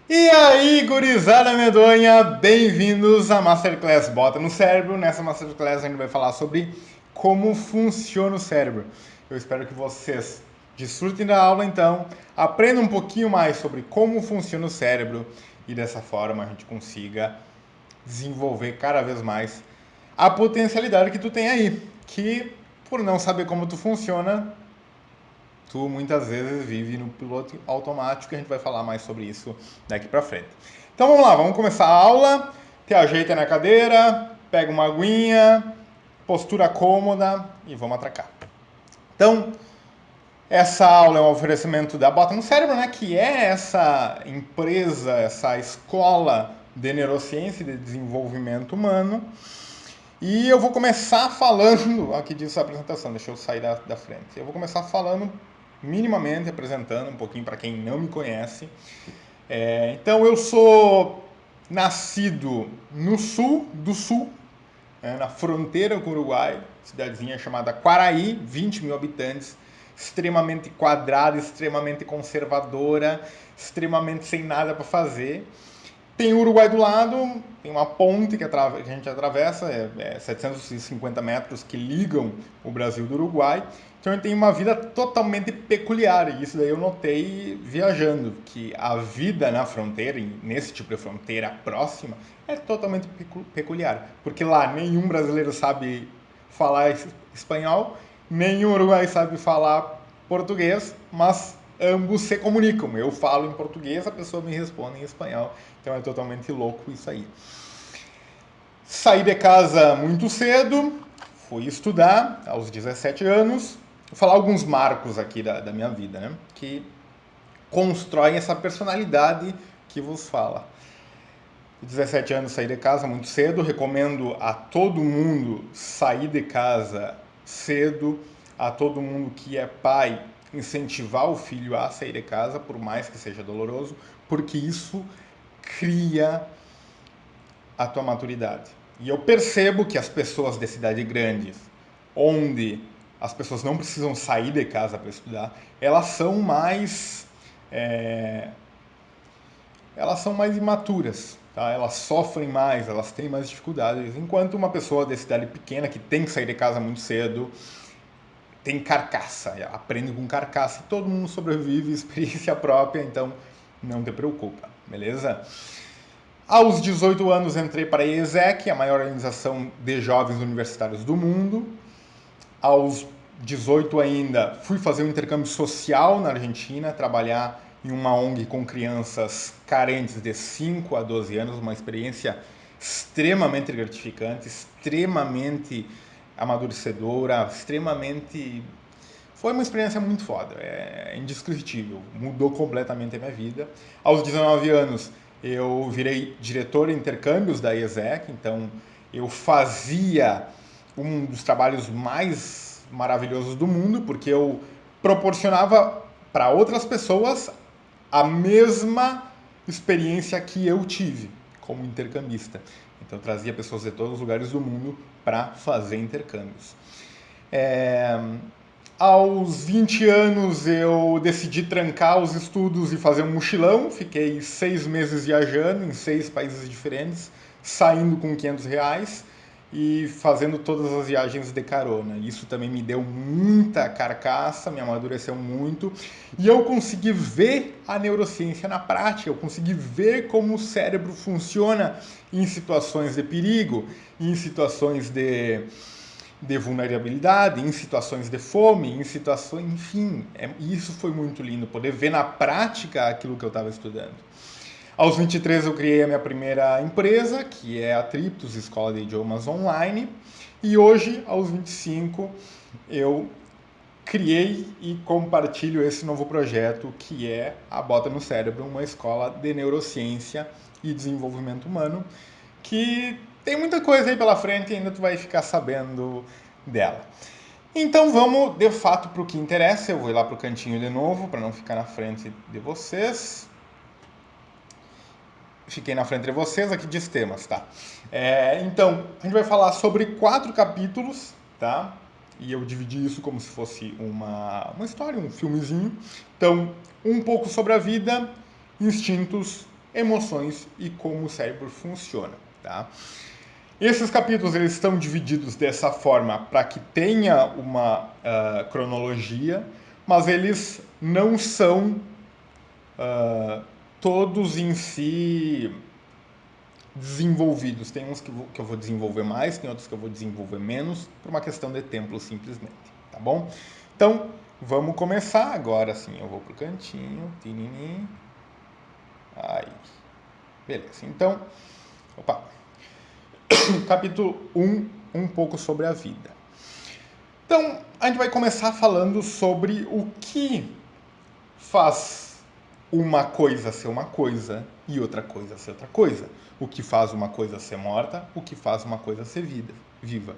E aí, gurizada medonha, bem-vindos à Masterclass Bota no Cérebro. Nessa Masterclass a gente vai falar sobre como funciona o cérebro. Eu espero que vocês desfrutem da aula, então, aprendam um pouquinho mais sobre como funciona o cérebro e dessa forma a gente consiga desenvolver cada vez mais a potencialidade que tu tem aí, que por não saber como tu funciona, tu muitas vezes vive no piloto automático e a gente vai falar mais sobre isso daqui pra frente. Então vamos lá, vamos começar a aula. Te ajeita na cadeira, pega uma aguinha, postura cômoda e vamos atracar. Então, essa aula é um oferecimento da Bota no Cérebro, né, que é essa empresa, essa escola de neurociência e de desenvolvimento humano. E eu vou começar falando, aqui diz a apresentação, deixa eu sair da frente. Eu vou começar falando minimamente, apresentando um pouquinho para quem não me conhece. Então eu sou nascido no sul do sul, na fronteira com o Uruguai, cidadezinha chamada Quaraí, 20 mil habitantes, extremamente quadrada, extremamente conservadora, extremamente sem nada para fazer. Tem o Uruguai do lado, tem uma ponte que a gente atravessa, 750 metros que ligam o Brasil do Uruguai. Então ele tem uma vida totalmente peculiar, e isso daí eu notei viajando, que a vida na fronteira, nesse tipo de fronteira próxima, é totalmente peculiar. Porque lá nenhum brasileiro sabe falar espanhol, nenhum uruguai sabe falar português, mas ambos se comunicam. Eu falo em português, a pessoa me responde em espanhol. Então é totalmente louco isso aí. Saí de casa muito cedo, fui estudar aos 17 anos. Vou falar alguns marcos aqui da minha vida, né? Que constroem essa personalidade que vos fala. 17 anos saí de casa muito cedo, recomendo a todo mundo sair de casa cedo, a todo mundo que é pai incentivar o filho a sair de casa, por mais que seja doloroso, porque isso cria a tua maturidade. E eu percebo que as pessoas de cidade grande, onde as pessoas não precisam sair de casa para estudar, elas são mais é, elas são mais imaturas, tá? Elas sofrem mais, elas têm mais dificuldades. Enquanto uma pessoa de cidade pequena que tem que sair de casa muito cedo tem carcaça, aprende com carcaça e todo mundo sobrevive, experiência própria, então não te preocupa, beleza? Aos 18 anos entrei para a IESEC, a maior organização de jovens universitários do mundo. Aos 18 ainda fui fazer um intercâmbio social na Argentina, trabalhar em uma ONG com crianças carentes de 5 a 12 anos, uma experiência extremamente gratificante, extremamente amadurecedora, extremamente... Foi uma experiência muito foda, é indescritível, mudou completamente a minha vida. Aos 19 anos eu virei diretor de intercâmbios da IESEC, então eu fazia um dos trabalhos mais maravilhosos do mundo, porque eu proporcionava para outras pessoas a mesma experiência que eu tive como intercambista. Então eu trazia pessoas de todos os lugares do mundo para fazer intercâmbios. É, Aos 20 anos eu decidi trancar os estudos e fazer um mochilão. Fiquei 6 meses viajando em 6 países diferentes, saindo com R$ 500 e fazendo todas as viagens de carona. Isso também me deu muita carcaça, me amadureceu muito. E eu consegui ver a neurociência na prática, eu consegui ver como o cérebro funciona em situações de perigo, em situações de vulnerabilidade, em situações de fome, em situações, enfim, isso foi muito lindo, poder ver na prática aquilo que eu estava estudando. Aos 23 eu criei a minha primeira empresa, que é a Triptos, Escola de Idiomas Online, e hoje, aos 25, eu criei e compartilho esse novo projeto, que é a Bota no Cérebro, uma escola de neurociência e desenvolvimento humano, que tem muita coisa aí pela frente e ainda tu vai ficar sabendo dela. Então vamos de fato para o que interessa. Eu vou ir lá para o cantinho de novo para não ficar na frente de vocês. Fiquei na frente de vocês, aqui diz temas, tá? Então, a gente vai falar sobre 4 capítulos, tá? E eu dividi isso como se fosse uma história, um filmezinho. Então, um pouco sobre a vida, instintos, emoções e como o cérebro funciona, tá? Esses capítulos eles estão divididos dessa forma para que tenha uma cronologia, mas eles não são todos em si desenvolvidos. Tem uns que eu vou desenvolver mais, tem outros que eu vou desenvolver menos, por uma questão de tempo simplesmente, tá bom? Então, vamos começar agora sim. Eu vou pro cantinho, tinini. Aí. Beleza. Então, opa. Capítulo 1, um pouco sobre a vida. Então, a gente vai começar falando sobre o que faz uma coisa ser uma coisa e outra coisa ser outra coisa. O que faz uma coisa ser morta, o que faz uma coisa ser viva.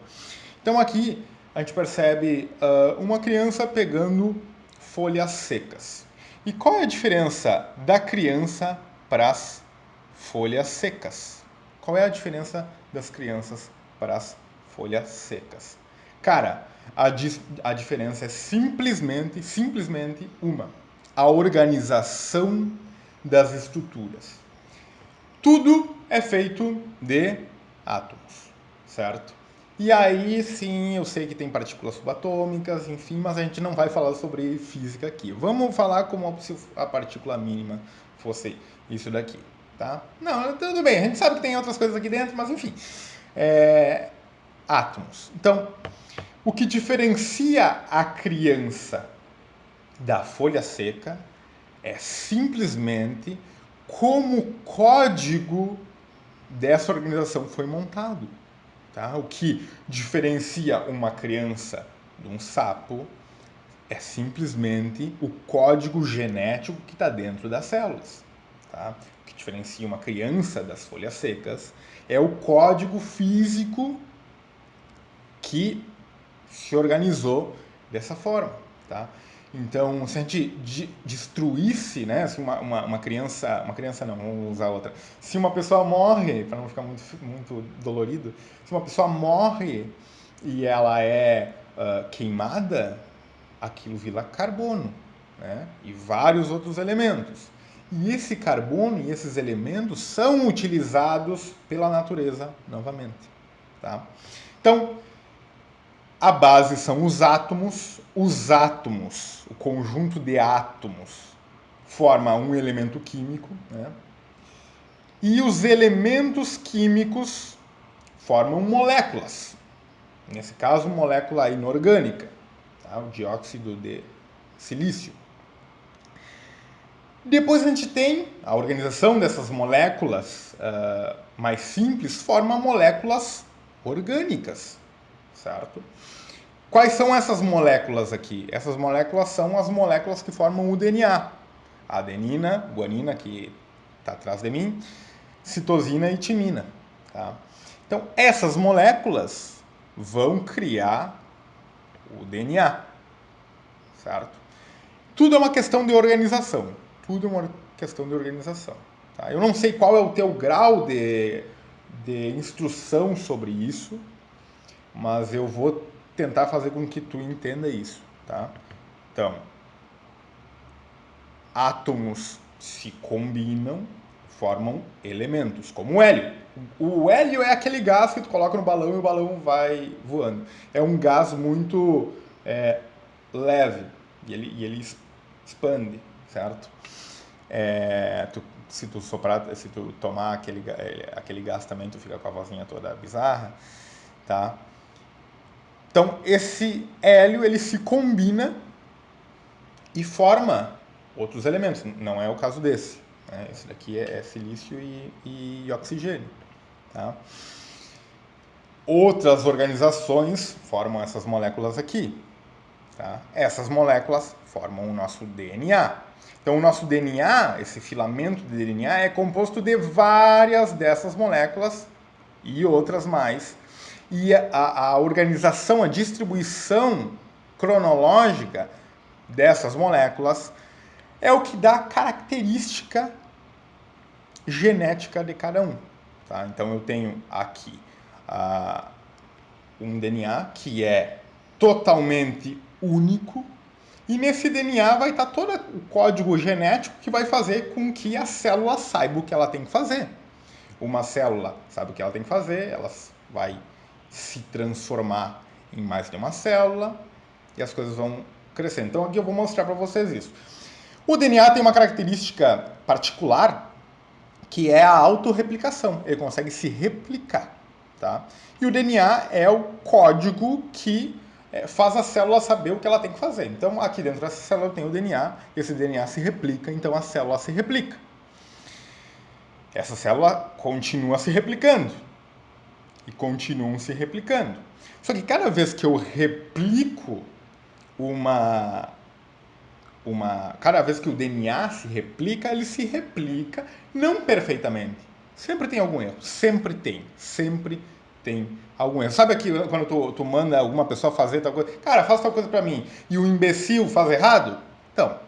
Então aqui a gente percebe uma criança pegando folhas secas. E qual é a diferença da criança para as folhas secas? Qual é a diferença das crianças para as folhas secas? Cara, a diferença é simplesmente uma: a organização das estruturas. Tudo é feito de átomos, certo? E aí sim, eu sei que tem partículas subatômicas, enfim, mas a gente não vai falar sobre física aqui. Vamos falar como se a partícula mínima fosse isso daqui, tá? Não, tudo bem, a gente sabe que tem outras coisas aqui dentro, mas enfim. Átomos. Então, o que diferencia a criança da folha seca é simplesmente como o código dessa organização foi montado. Tá? O que diferencia uma criança de um sapo é simplesmente o código genético que está dentro das células. Tá? O que diferencia uma criança das folhas secas é o código físico que se organizou dessa forma. Tá? Então, se a gente destruísse, né, se uma criança não, vamos usar outra, se uma pessoa morre, para não ficar muito dolorido, se uma pessoa morre e ela é queimada, aquilo vira carbono, né, e vários outros elementos. E esse carbono e esses elementos são utilizados pela natureza novamente. Tá? Então, a base são os átomos, o conjunto de átomos, forma um elemento químico, né? E os elementos químicos formam moléculas. Nesse caso, molécula inorgânica, tá? O dióxido de silício. Depois a gente tem a organização dessas moléculas mais simples, forma moléculas orgânicas, certo? Quais são essas moléculas aqui? Essas moléculas são as moléculas que formam o DNA. Adenina, guanina, que está atrás de mim, citosina e timina. Tá? Então, essas moléculas vão criar o DNA, certo? Tudo é uma questão de organização. Tudo é uma questão de organização. Tá? Eu não sei qual é o teu grau de instrução sobre isso, mas eu vou tentar fazer com que tu entenda isso, tá? Então, átomos se combinam, formam elementos, como o hélio. O hélio é aquele gás que tu coloca no balão e o balão vai voando. É um gás muito leve e ele expande, certo? Se tu tomar aquele gás também, tu fica com a vozinha toda bizarra, tá? Então, esse hélio ele se combina e forma outros elementos. Não é o caso desse. Né? Esse daqui é silício e oxigênio. Tá? Outras organizações formam essas moléculas aqui. Tá? Essas moléculas formam o nosso DNA. Então, o nosso DNA, esse filamento de DNA, é composto de várias dessas moléculas e outras mais. E a organização, a distribuição cronológica dessas moléculas é o que dá a característica genética de cada um. Tá? Então eu tenho aqui um DNA que é totalmente único E nesse DNA vai estar todo o código genético que vai fazer com que a célula saiba o que ela tem que fazer. Uma célula sabe o que ela tem que fazer, ela vai se transformar em mais de uma célula e as coisas vão crescendo. Então aqui eu vou mostrar para vocês isso. O DNA tem uma característica particular que é a autorreplicação. Ele consegue se replicar, tá? E o DNA é o código que faz a célula saber o que ela tem que fazer. Então aqui dentro dessa célula tem o DNA, esse DNA se replica, então a célula se replica. Essa célula continua se replicando. E continuam se replicando. Só que cada vez que eu replico cada vez que o DNA se replica, ele se replica não perfeitamente. Sempre tem algum erro. Sempre tem algum erro. Sabe aqui quando tu manda alguma pessoa fazer tal coisa? Cara, faz tal coisa pra mim. E o imbecil faz errado? Então,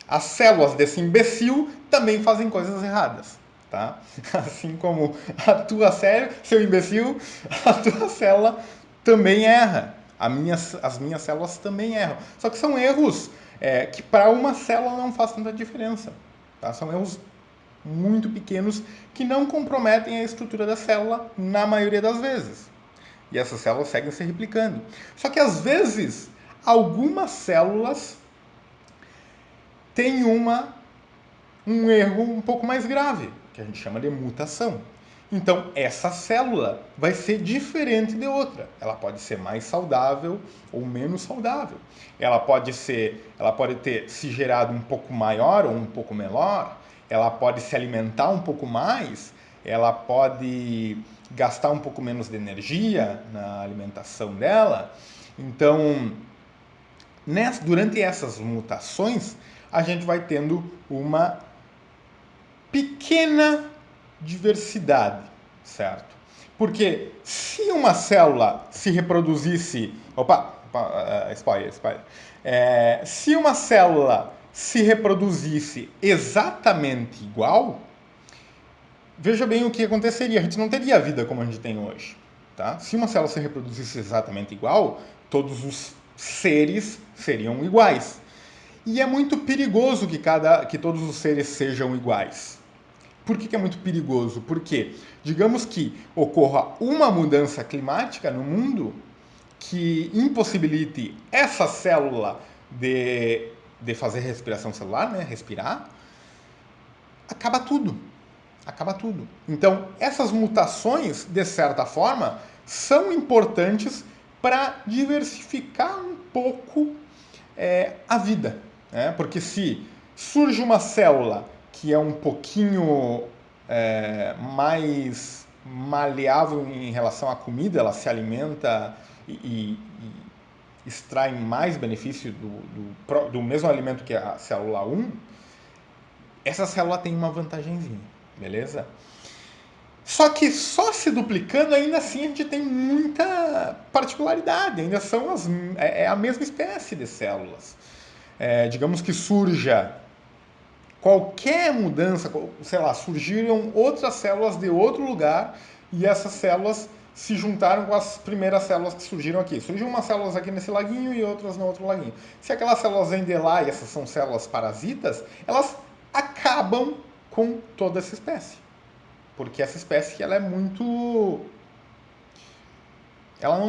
as células desse imbecil também fazem coisas erradas, tá? Assim como a tua célula, seu imbecil, a tua célula também erra. As minhas células também erram. Só que são erros que para uma célula não faz tanta diferença. Tá? São erros muito pequenos que não comprometem a estrutura da célula na maioria das vezes. E essas células seguem se replicando. Só que às vezes, algumas células tem um erro um pouco mais grave, que a gente chama de mutação. Então, essa célula vai ser diferente de outra. Ela pode ser mais saudável ou menos saudável. Ela pode ter se gerado um pouco maior ou um pouco menor. Ela pode se alimentar um pouco mais. Ela pode gastar um pouco menos de energia na alimentação dela. Então, durante essas mutações, a gente vai tendo uma pequena diversidade, certo? Porque se uma célula se reproduzisse... spoiler. Se uma célula se reproduzisse exatamente igual, veja bem o que aconteceria. A gente não teria a vida como a gente tem hoje, tá? Se uma célula se reproduzisse exatamente igual, todos os seres seriam iguais. E é muito perigoso que todos os seres sejam iguais. Por que é muito perigoso? Porque, digamos que ocorra uma mudança climática no mundo que impossibilite essa célula de fazer respiração celular, né? Respirar, acaba tudo. Acaba tudo. Então, essas mutações, de certa forma, são importantes para diversificar um pouco a vida. Né? Porque se surge uma célula que é um pouquinho mais maleável em relação à comida, ela alimenta e extrai mais benefício do mesmo alimento que a célula 1, essa célula tem uma vantagenzinha, beleza? Só que só se duplicando, ainda assim a gente tem muita particularidade, ainda são a mesma espécie de células. Digamos que surja qualquer mudança, sei lá, surgiram outras células de outro lugar e essas células se juntaram com as primeiras células que surgiram aqui. Surgiram umas células aqui nesse laguinho e outras no outro laguinho. Se aquelas células vêm de lá e essas são células parasitas, elas acabam com toda essa espécie. Porque essa espécie ela não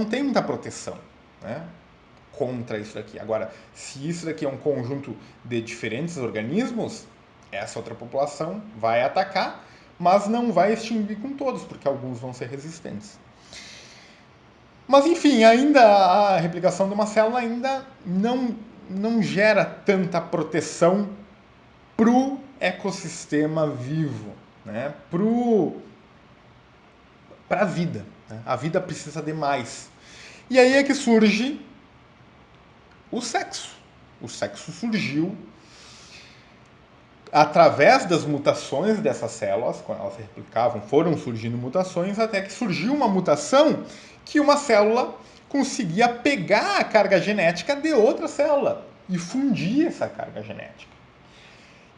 tem muita proteção, né, contra isso daqui. Agora, se isso daqui é um conjunto de diferentes organismos, essa outra população vai atacar, mas não vai extinguir com todos, porque alguns vão ser resistentes. Mas enfim, ainda a replicação de uma célula ainda não gera tanta proteção para o ecossistema vivo, né? Para a vida. Né? A vida precisa de mais. E aí é que surge o sexo. O sexo surgiu através das mutações dessas células, quando elas se replicavam, foram surgindo mutações, até que surgiu uma mutação que uma célula conseguia pegar a carga genética de outra célula e fundir essa carga genética.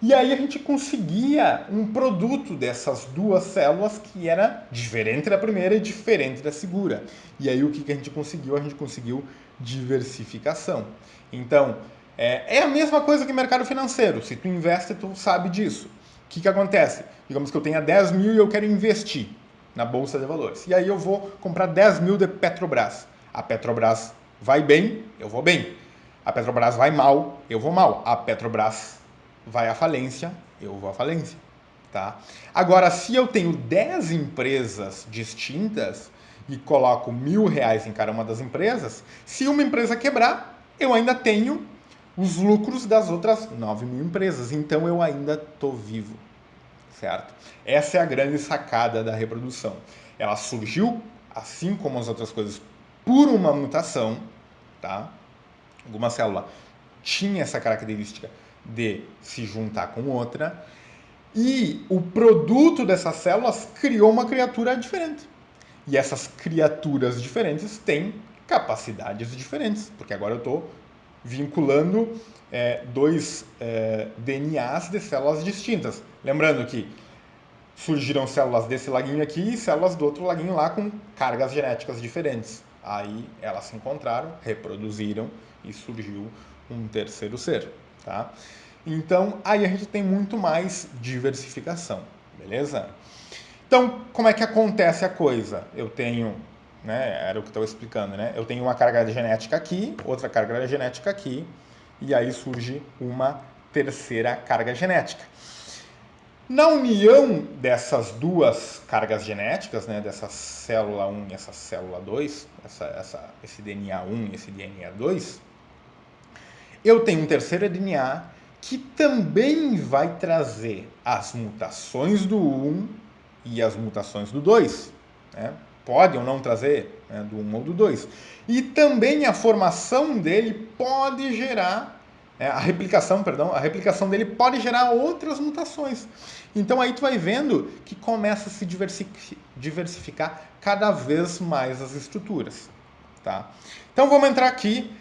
E aí a gente conseguia um produto dessas duas células que era diferente da primeira e diferente da segunda. E aí o que a gente conseguiu? A gente conseguiu diversificação. Então, é a mesma coisa que mercado financeiro. Se tu investe, tu sabe disso. O que acontece? Digamos que eu tenha 10 mil e eu quero investir na Bolsa de Valores. E aí eu vou comprar 10 mil de Petrobras. A Petrobras vai bem, eu vou bem. A Petrobras vai mal, eu vou mal. A Petrobras vai à falência, eu vou à falência. Tá? Agora, se eu tenho 10 empresas distintas e coloco R$ 1.000 em cada uma das empresas, se uma empresa quebrar, eu ainda tenho os lucros das outras 9.000 empresas. Então eu ainda estou vivo. Certo? Essa é a grande sacada da reprodução. Ela surgiu, assim como as outras coisas, por uma mutação. Tá? Alguma célula tinha essa característica de se juntar com outra, e o produto dessas células criou uma criatura diferente. E essas criaturas diferentes têm capacidades diferentes, porque agora eu estou vinculando dois DNAs de células distintas. Lembrando que surgiram células desse laguinho aqui e células do outro laguinho lá com cargas genéticas diferentes. Aí elas se encontraram, reproduziram e surgiu um terceiro ser, tá? Então, aí a gente tem muito mais diversificação, beleza? Então, como é que acontece a coisa? Eu tenho, né, era o que eu estava explicando, né? Eu tenho uma carga genética aqui, outra carga genética aqui, e aí surge uma terceira carga genética. Na união dessas duas cargas genéticas, né, dessa célula 1 e essa célula 2, esse DNA 1 e esse DNA 2, eu tenho um terceiro DNA que também vai trazer as mutações do 1 e as mutações do 2. Né? Pode ou não trazer, né, do 1 ou do 2. E também a formação dele pode gerar, a replicação dele pode gerar outras mutações. Então aí tu vai vendo que começa a se diversificar cada vez mais as estruturas. Tá? Então vamos entrar aqui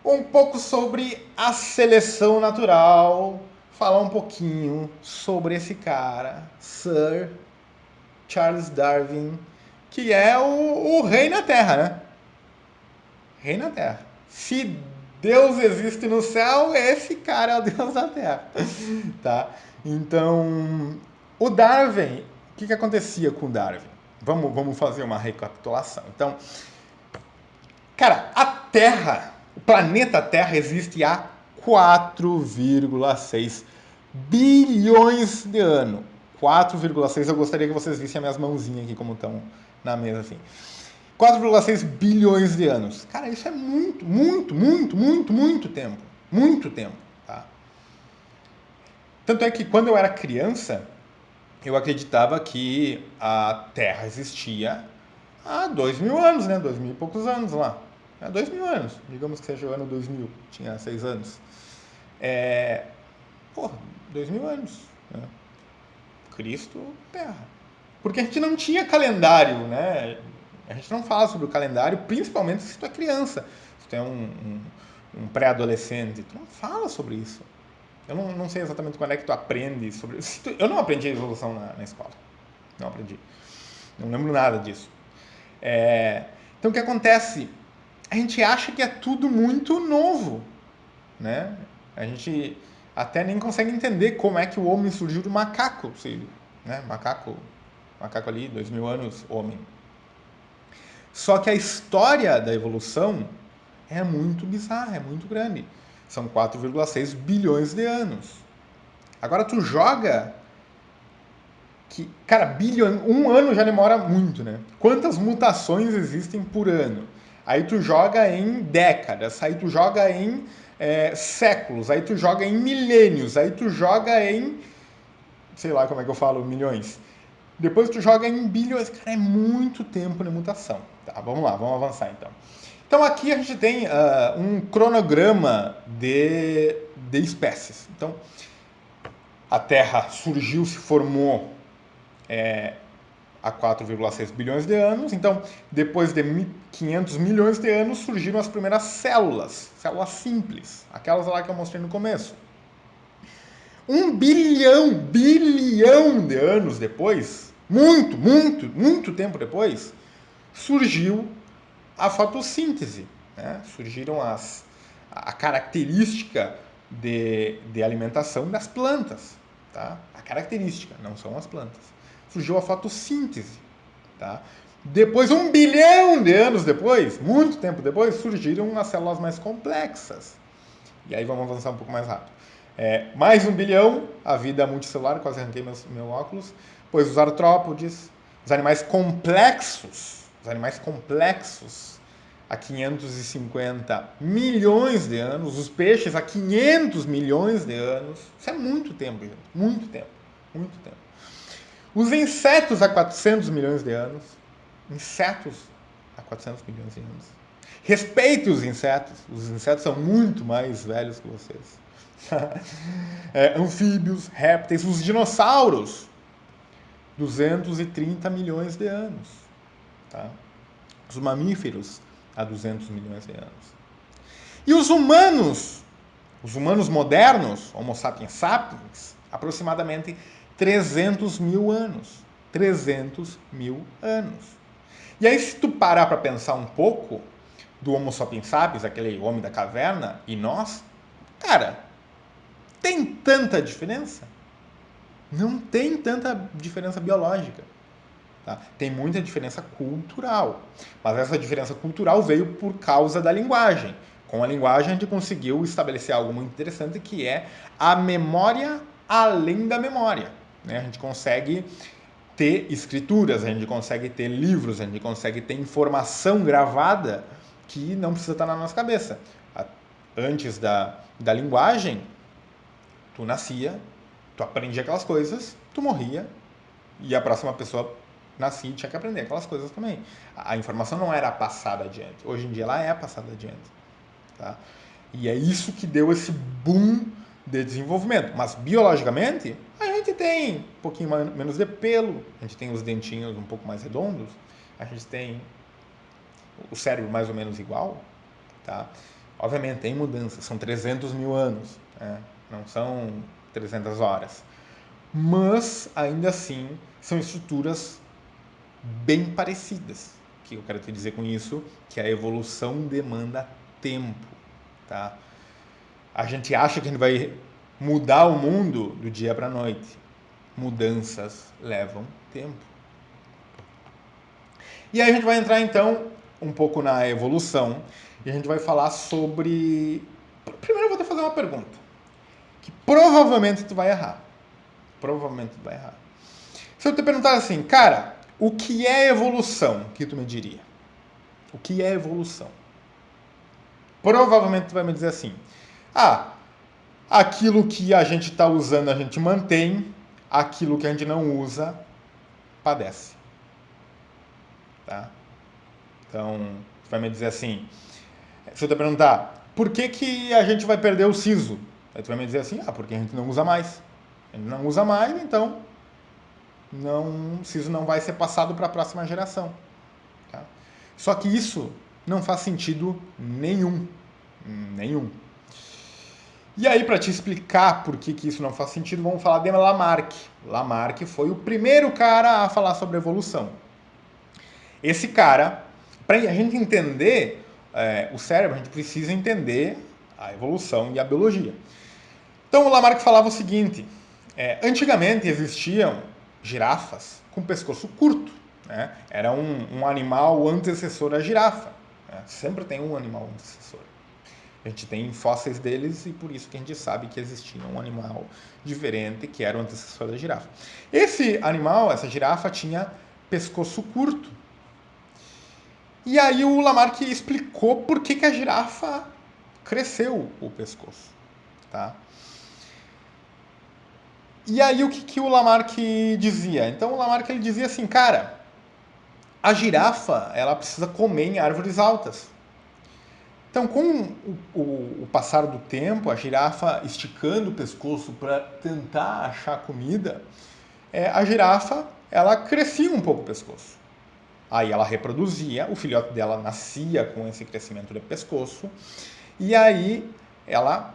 um pouco sobre a seleção natural, falar um pouquinho sobre esse cara, Sir Charles Darwin, que é o rei na Terra, né? Rei na Terra. Se Deus existe no céu, esse cara é o Deus da Terra. Tá? Então, o Darwin, o que acontecia com o Darwin? Vamos fazer uma recapitulação. Então, cara, a Terra, o planeta Terra existe há 4,6 bilhões de anos. 4,6, eu gostaria que vocês vissem as minhas mãozinhas aqui como estão na mesa assim. 4,6 bilhões de anos. Cara, isso é muito, muito, muito, muito, muito tempo. Muito tempo, tá? Tanto é que quando eu era criança, eu acreditava que a Terra existia há 2.000 anos, né? 2.000 e poucos anos lá. Há 2.000 anos. Digamos que seja o ano 2000. Tinha 6 anos. Porra, 2.000 anos. Né? Cristo, Terra. Porque a gente não tinha calendário, né? A gente não fala sobre o calendário, principalmente se tu é criança. Se tu é um pré-adolescente, tu não fala sobre isso. Eu não sei exatamente quando é que tu aprende sobre isso. Eu não aprendi a evolução na escola. Não aprendi. Não lembro nada disso. Então o que acontece? A gente acha que é tudo muito novo, né? A gente até nem consegue entender como é que o homem surgiu do macaco, né? Macaco ali, 2.000 anos, homem. Só que a história da evolução é muito bizarra, é muito grande. São 4,6 bilhões de anos. Agora tu joga que, cara, bilhão, um ano já demora muito, né? Quantas mutações existem por ano? Aí tu joga em décadas, aí tu joga em séculos, aí tu joga em milênios, aí tu joga em, sei lá como é que eu falo, milhões. Depois tu joga em bilhões, cara, é muito tempo de mutação. Tá, vamos lá, vamos avançar então. Então aqui a gente tem um cronograma de espécies. Então, a Terra surgiu, se formou há 4,6 bilhões de anos. Então, depois de 500 milhões de anos, surgiram as primeiras células simples, aquelas lá que eu mostrei no começo. bilhão de anos depois, muito tempo depois, surgiu a fotossíntese, né? Surgiram a característica de alimentação das plantas, tá? A característica, não são as plantas. Surgiu a fotossíntese, tá? Depois, 1 bilhão de anos depois, muito tempo depois, surgiram as células mais complexas. E aí vamos avançar um pouco mais rápido. Mais 1 bilhão, a vida multicelular, quase arranquei meu óculos, pois os artrópodes, os animais complexos, há 550 milhões de anos, os peixes há 500 milhões de anos. Isso é muito tempo, gente. Muito tempo. Os insetos há 400 milhões de anos. Insetos há 400 milhões de anos. Respeite os insetos são muito mais velhos que vocês. Anfíbios, répteis, os dinossauros, 230 milhões de anos. Tá? Os mamíferos, há 200 milhões de anos. E os humanos modernos, Homo sapiens sapiens, aproximadamente 300 mil anos. 300 mil anos. E aí, se tu parar para pensar um pouco do Homo sapiens sapiens, aquele homem da caverna, e nós, cara, tem tanta diferença? Não tem tanta diferença biológica. Tá? Tem muita diferença cultural. Mas essa diferença cultural veio por causa da linguagem. Com a linguagem a gente conseguiu estabelecer algo muito interessante, que é a memória além da memória. Né? A gente consegue ter escrituras, a gente consegue ter livros, a gente consegue ter informação gravada que não precisa estar na nossa cabeça. Antes da linguagem, tu nascia, tu aprendia aquelas coisas, tu morria, e a próxima pessoa nascia e tinha que aprender aquelas coisas também. A informação não era passada adiante. Hoje em dia ela é passada adiante. Tá? E é isso que deu esse boom de desenvolvimento. Mas biologicamente, a gente tem um pouquinho menos de pelo, a gente tem os dentinhos um pouco mais redondos, a gente tem o cérebro mais ou menos igual. Tá? Obviamente tem mudanças, são 300 mil anos, né? Não são 300 horas. Mas, ainda assim, são estruturas bem parecidas. O que eu quero te dizer com isso? Que a evolução demanda tempo. Tá? A gente acha que a gente vai mudar o mundo do dia para a noite. Mudanças levam tempo. E aí a gente vai entrar, então, um pouco na evolução. E a gente vai falar sobre... Primeiro eu vou te fazer uma pergunta. Que provavelmente tu vai errar. Se eu te perguntar assim, cara, o que é evolução? O que tu me diria? O que é evolução? Provavelmente tu vai me dizer assim, aquilo que a gente está usando a gente mantém, aquilo que a gente não usa padece. Tá? Então, tu vai me dizer assim, se eu te perguntar, por que a gente vai perder o siso? Aí tu vai me dizer assim, porque a gente não usa mais. A gente não usa mais, então o siso não vai ser passado para a próxima geração. Tá? Só que isso não faz sentido nenhum. E aí, para te explicar por que isso não faz sentido, vamos falar de Lamarck. Lamarck foi o primeiro cara a falar sobre evolução. Esse cara, para a gente entender o cérebro, a gente precisa entender a evolução e a biologia. Então, o Lamarck falava o seguinte, antigamente existiam girafas com pescoço curto. Né? Era um animal antecessor à girafa. Né? Sempre tem um animal antecessor. A gente tem fósseis deles e por isso que a gente sabe que existia um animal diferente que era o antecessor da girafa. Esse animal, essa girafa, tinha pescoço curto. E aí o Lamarck explicou por que a girafa cresceu o pescoço. Tá? E aí o que o Lamarck dizia? Então o Lamarck ele dizia assim, cara, a girafa ela precisa comer em árvores altas. Então, com o passar do tempo, a girafa esticando o pescoço para tentar achar comida, a girafa ela crescia um pouco o pescoço. Aí ela reproduzia, o filhote dela nascia com esse crescimento de pescoço, e aí ela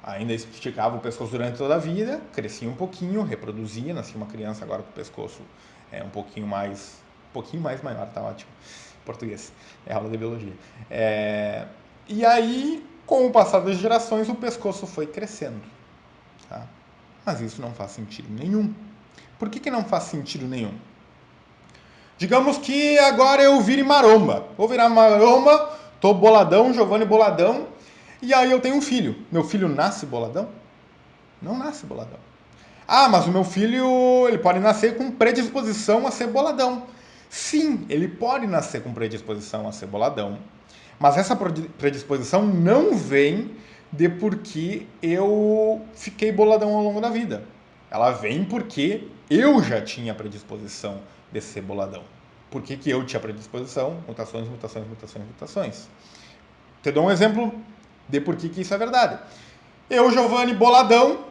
ainda esticava o pescoço durante toda a vida, crescia um pouquinho, reproduzia, nascia uma criança agora com o pescoço um pouquinho mais maior, tá ótimo, português, é aula de biologia. E aí, com o passar das gerações, o pescoço foi crescendo, tá? Mas isso não faz sentido nenhum. Por que não faz sentido nenhum? Digamos que agora eu vire maromba. Vou virar maromba, tô boladão, Giovanni boladão, e aí eu tenho um filho. Meu filho nasce boladão? Não nasce boladão. Ah, mas o meu filho, ele pode nascer com predisposição a ser boladão. Sim, ele pode nascer com predisposição a ser boladão. Mas essa predisposição não vem de porque eu fiquei boladão ao longo da vida. Ela vem porque eu já tinha predisposição de ser boladão. Por que eu tinha predisposição? Mutações, mutações, mutações, mutações. Te dou um exemplo de por que isso é verdade. Eu, Giovanni, boladão,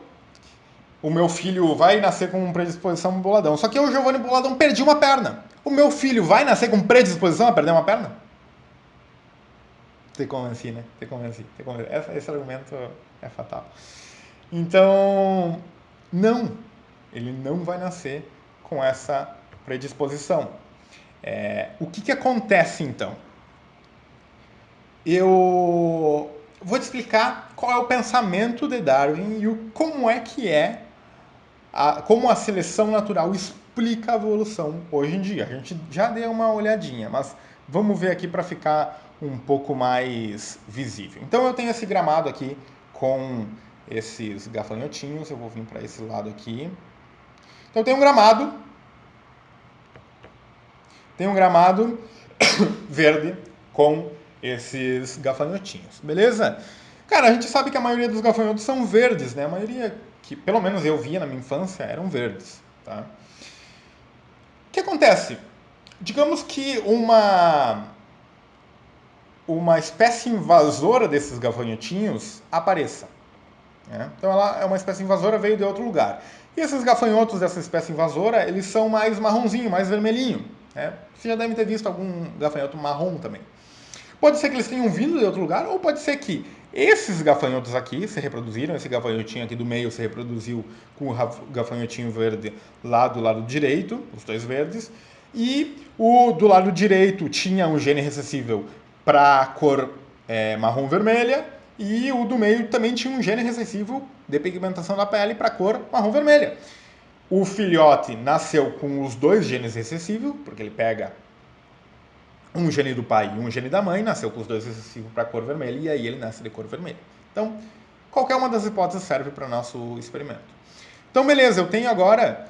o meu filho vai nascer com predisposição boladão. Só que eu, Giovanni, boladão, perdi uma perna. O meu filho vai nascer com predisposição a perder uma perna? Te convenci, né? Te convenci. Esse argumento é fatal. Então, não. Ele não vai nascer com essa predisposição. O que acontece, então? Eu vou te explicar qual é o pensamento de Darwin e como é que como a seleção natural explica a evolução hoje em dia. A gente já deu uma olhadinha, mas vamos ver aqui para ficar um pouco mais visível. Então eu tenho esse gramado aqui com esses gafanhotinhos, eu vou vir para esse lado aqui. Então tem um gramado verde com esses gafanhotinhos, beleza? Cara, a gente sabe que a maioria dos gafanhotos são verdes, né? A maioria que, pelo menos eu via na minha infância, eram verdes, tá? O que acontece? Digamos que uma espécie invasora desses gafanhotinhos apareça. Né? Então ela é uma espécie invasora, veio de outro lugar. E esses gafanhotos dessa espécie invasora, eles são mais marronzinho, mais vermelhinho. Né? Você já deve ter visto algum gafanhoto marrom também. Pode ser que eles tenham vindo de outro lugar, ou pode ser que esses gafanhotos aqui se reproduziram, esse gafanhotinho aqui do meio se reproduziu com o gafanhotinho verde lá do lado direito, os dois verdes, e o do lado direito tinha um gene recessível para a cor marrom vermelha, e o do meio também tinha um gene recessivo de pigmentação da pele para a cor marrom vermelha. O filhote nasceu com os dois genes recessivos, porque ele pega um gene do pai e um gene da mãe, nasceu com os dois recessivos para a cor vermelha, e aí ele nasce de cor vermelha. Então, qualquer uma das hipóteses serve para o nosso experimento. Então, beleza, eu tenho agora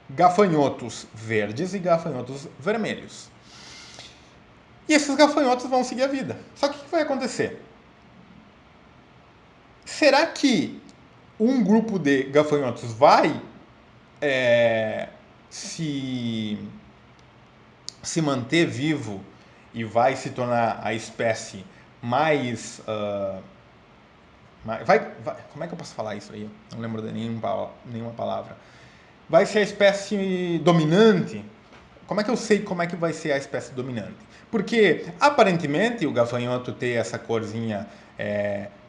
gafanhotos verdes e gafanhotos vermelhos. E esses gafanhotos vão seguir a vida. Só que o que vai acontecer? Será que um grupo de gafanhotos vai se manter vivo e vai se tornar a espécie mais... como é que eu posso falar isso aí? Não lembro de nenhuma palavra. Vai ser a espécie dominante? Como é que eu sei como é que vai ser a espécie dominante? Porque, aparentemente, o gafanhoto ter essa corzinha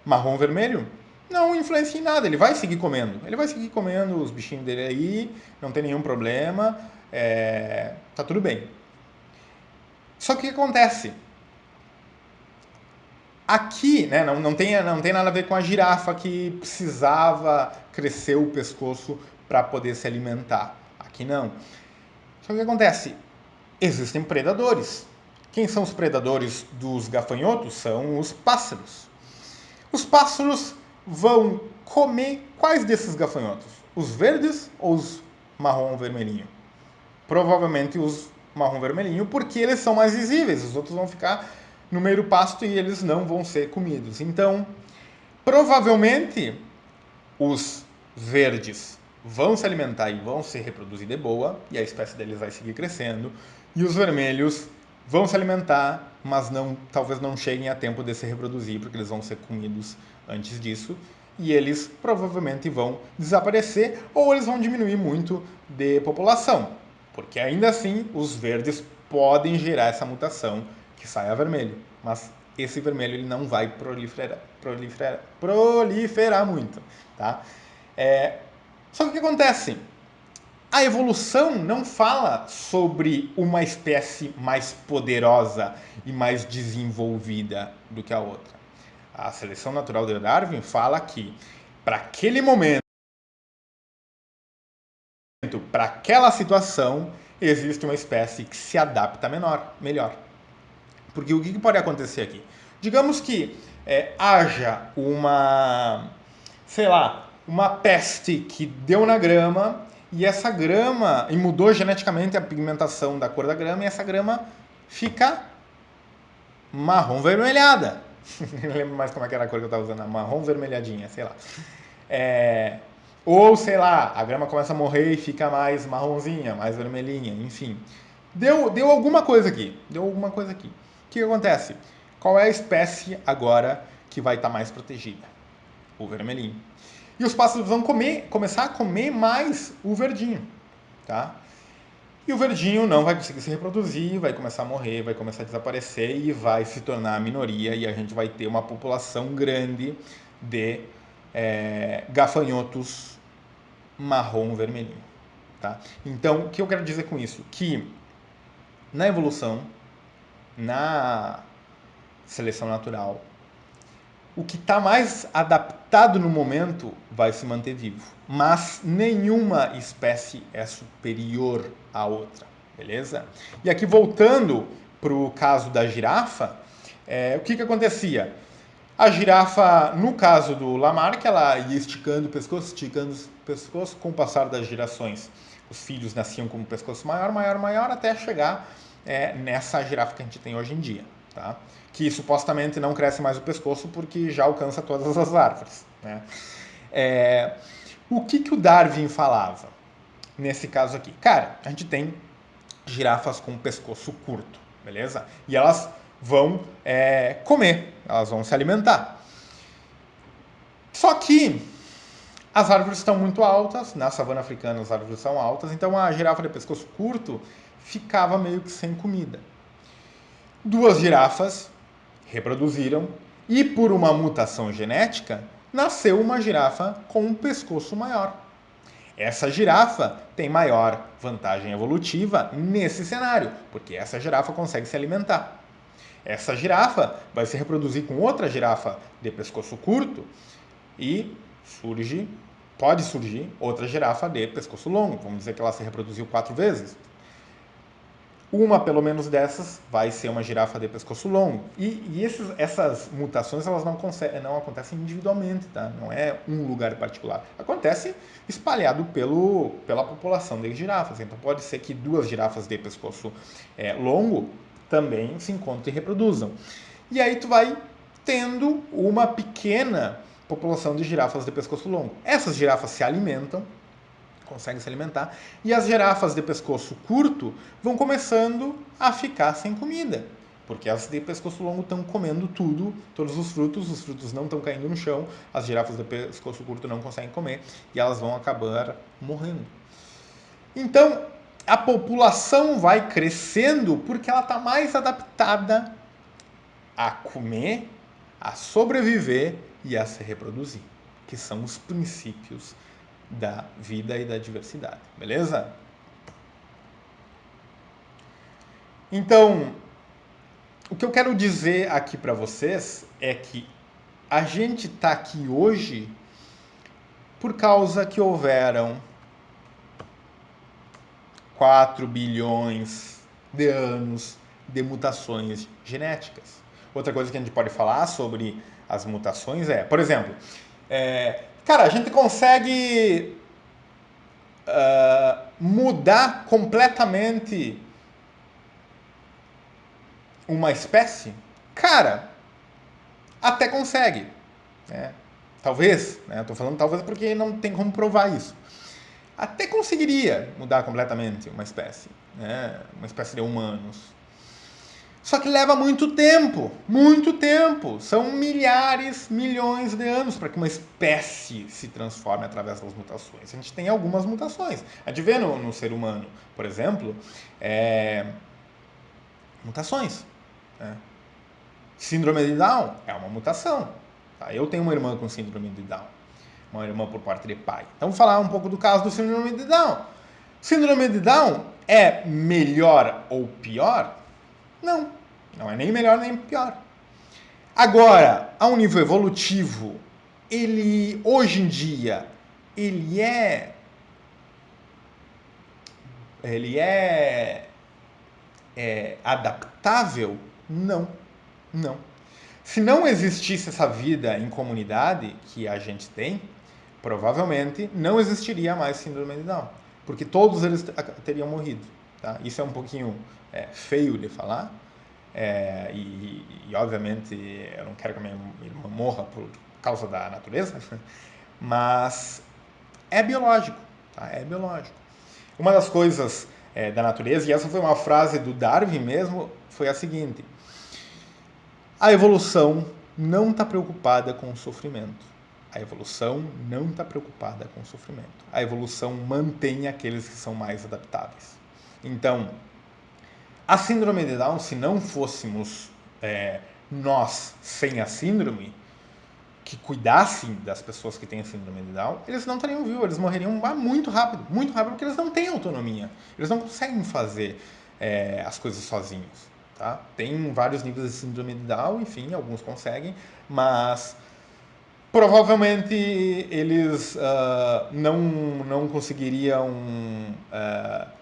marrom-vermelho não influencia em nada. Ele vai seguir comendo. Ele vai seguir comendo os bichinhos dele aí, não tem nenhum problema, tá tudo bem. Só que o que acontece? Aqui, né, não tem nada a ver com a girafa que precisava crescer o pescoço para poder se alimentar. Aqui não. Só que o que acontece? Existem predadores. Quem são os predadores dos gafanhotos? São os pássaros. Os pássaros vão comer quais desses gafanhotos? Os verdes ou os marrom-vermelhinho? Provavelmente os marrom-vermelhinho, porque eles são mais visíveis. Os outros vão ficar no meio do pasto e eles não vão ser comidos. Então, provavelmente, os verdes vão se alimentar e vão se reproduzir de boa, e a espécie deles vai seguir crescendo, e os vermelhos vão se alimentar, mas talvez não cheguem a tempo de se reproduzir, porque eles vão ser comidos antes disso, e eles provavelmente vão desaparecer, ou eles vão diminuir muito de população, porque ainda assim os verdes podem gerar essa mutação que saia vermelho, mas esse vermelho ele não vai proliferar muito, tá? Só que o que acontece? A evolução não fala sobre uma espécie mais poderosa e mais desenvolvida do que a outra. A seleção natural de Darwin fala que para aquele momento, para aquela situação, existe uma espécie que se adapta melhor. Porque o que pode acontecer aqui? Digamos que haja sei lá, uma peste que deu na grama e essa grama, e mudou geneticamente a pigmentação da cor da grama e essa grama fica marrom vermelhada. Não lembro mais como é que era a cor que eu estava usando, marrom vermelhadinha, sei lá. Ou, sei lá, a grama começa a morrer e fica mais marronzinha, mais vermelhinha, enfim. Deu alguma coisa aqui. Deu alguma coisa aqui. O que acontece? Qual é a espécie agora que vai estar mais protegida? O vermelhinho. E os pássaros vão começar a comer mais o verdinho, tá? E o verdinho não vai conseguir se reproduzir, vai começar a morrer, vai começar a desaparecer e vai se tornar a minoria e a gente vai ter uma população grande de gafanhotos marrom vermelhinho, tá? Então, o que eu quero dizer com isso? Que na evolução, na seleção natural, o que está mais adaptado no momento vai se manter vivo. Mas nenhuma espécie é superior à outra, beleza? E aqui voltando para o caso da girafa, o que acontecia? A girafa, no caso do Lamarck, ela ia esticando o pescoço, com o passar das gerações. Os filhos nasciam com o pescoço maior, até chegar nessa girafa que a gente tem hoje em dia, tá? Que supostamente não cresce mais o pescoço porque já alcança todas as árvores, né? O que o Darwin falava nesse caso aqui? Cara, a gente tem girafas com pescoço curto, beleza? E elas vão comer, elas vão se alimentar. Só que as árvores estão muito altas, na savana africana as árvores são altas, então a girafa de pescoço curto ficava meio que sem comida. Duas girafas reproduziram e por uma mutação genética nasceu uma girafa com um pescoço maior. Essa girafa tem maior vantagem evolutiva nesse cenário, porque essa girafa consegue se alimentar. Essa girafa vai se reproduzir com outra girafa de pescoço curto e pode surgir outra girafa de pescoço longo. Vamos dizer que ela se reproduziu 4 vezes. Uma, pelo menos dessas, vai ser uma girafa de pescoço longo. E essas mutações elas não acontecem individualmente, tá? Não é um lugar particular. Acontece espalhado pela população de girafas. Então pode ser que duas girafas de pescoço longo também se encontrem e reproduzam. E aí tu vai tendo uma pequena população de girafas de pescoço longo. Essas girafas se alimentam, conseguem se alimentar, e as girafas de pescoço curto vão começando a ficar sem comida, porque as de pescoço longo estão comendo tudo, todos os frutos não estão caindo no chão, as girafas de pescoço curto não conseguem comer e elas vão acabar morrendo. Então, a população vai crescendo porque ela está mais adaptada a comer, a sobreviver e a se reproduzir, que são os princípios da vida e da diversidade, beleza? Então, o que eu quero dizer aqui para vocês é que a gente está aqui hoje por causa que houveram 4 bilhões de anos de mutações genéticas. Outra coisa que a gente pode falar sobre as mutações por exemplo, cara, a gente consegue mudar completamente uma espécie? Cara, até consegue. Né? Talvez, né? Estou falando talvez porque não tem como provar isso. Até conseguiria mudar completamente uma espécie, né? Uma espécie de humanos. Só que leva muito tempo, muito tempo. São milhares, milhões de anos para que uma espécie se transforme através das mutações. A gente tem algumas mutações. A gente vê no ser humano, por exemplo, mutações. Né? Síndrome de Down é uma mutação. Tá? Eu tenho uma irmã com síndrome de Down, uma irmã por parte de pai. Então, vou falar um pouco do caso do síndrome de Down. Síndrome de Down é melhor ou pior? Não, não é nem melhor nem pior. Agora, a um nível evolutivo, ele, hoje em dia, ele é adaptável? Não, não. Se não existisse essa vida em comunidade que a gente tem, provavelmente não existiria mais síndrome de Down, porque todos eles teriam morrido. Tá? Isso é um pouquinho feio de falar, e obviamente eu não quero que a minha irmã morra por causa da natureza, mas é biológico, tá? É biológico. Uma das coisas da natureza, e essa foi uma frase do Darwin mesmo, foi a seguinte: a evolução não está preocupada com o sofrimento. A evolução não está preocupada com o sofrimento. A evolução mantém aqueles que são mais adaptáveis. Então, a síndrome de Down, se não fôssemos nós sem a síndrome, que cuidassem das pessoas que têm a síndrome de Down, eles não teriam vivo, eles morreriam muito rápido, porque eles não têm autonomia. Eles não conseguem fazer as coisas sozinhos. Tá? Tem vários níveis de síndrome de Down, enfim, alguns conseguem, mas provavelmente eles não conseguiriam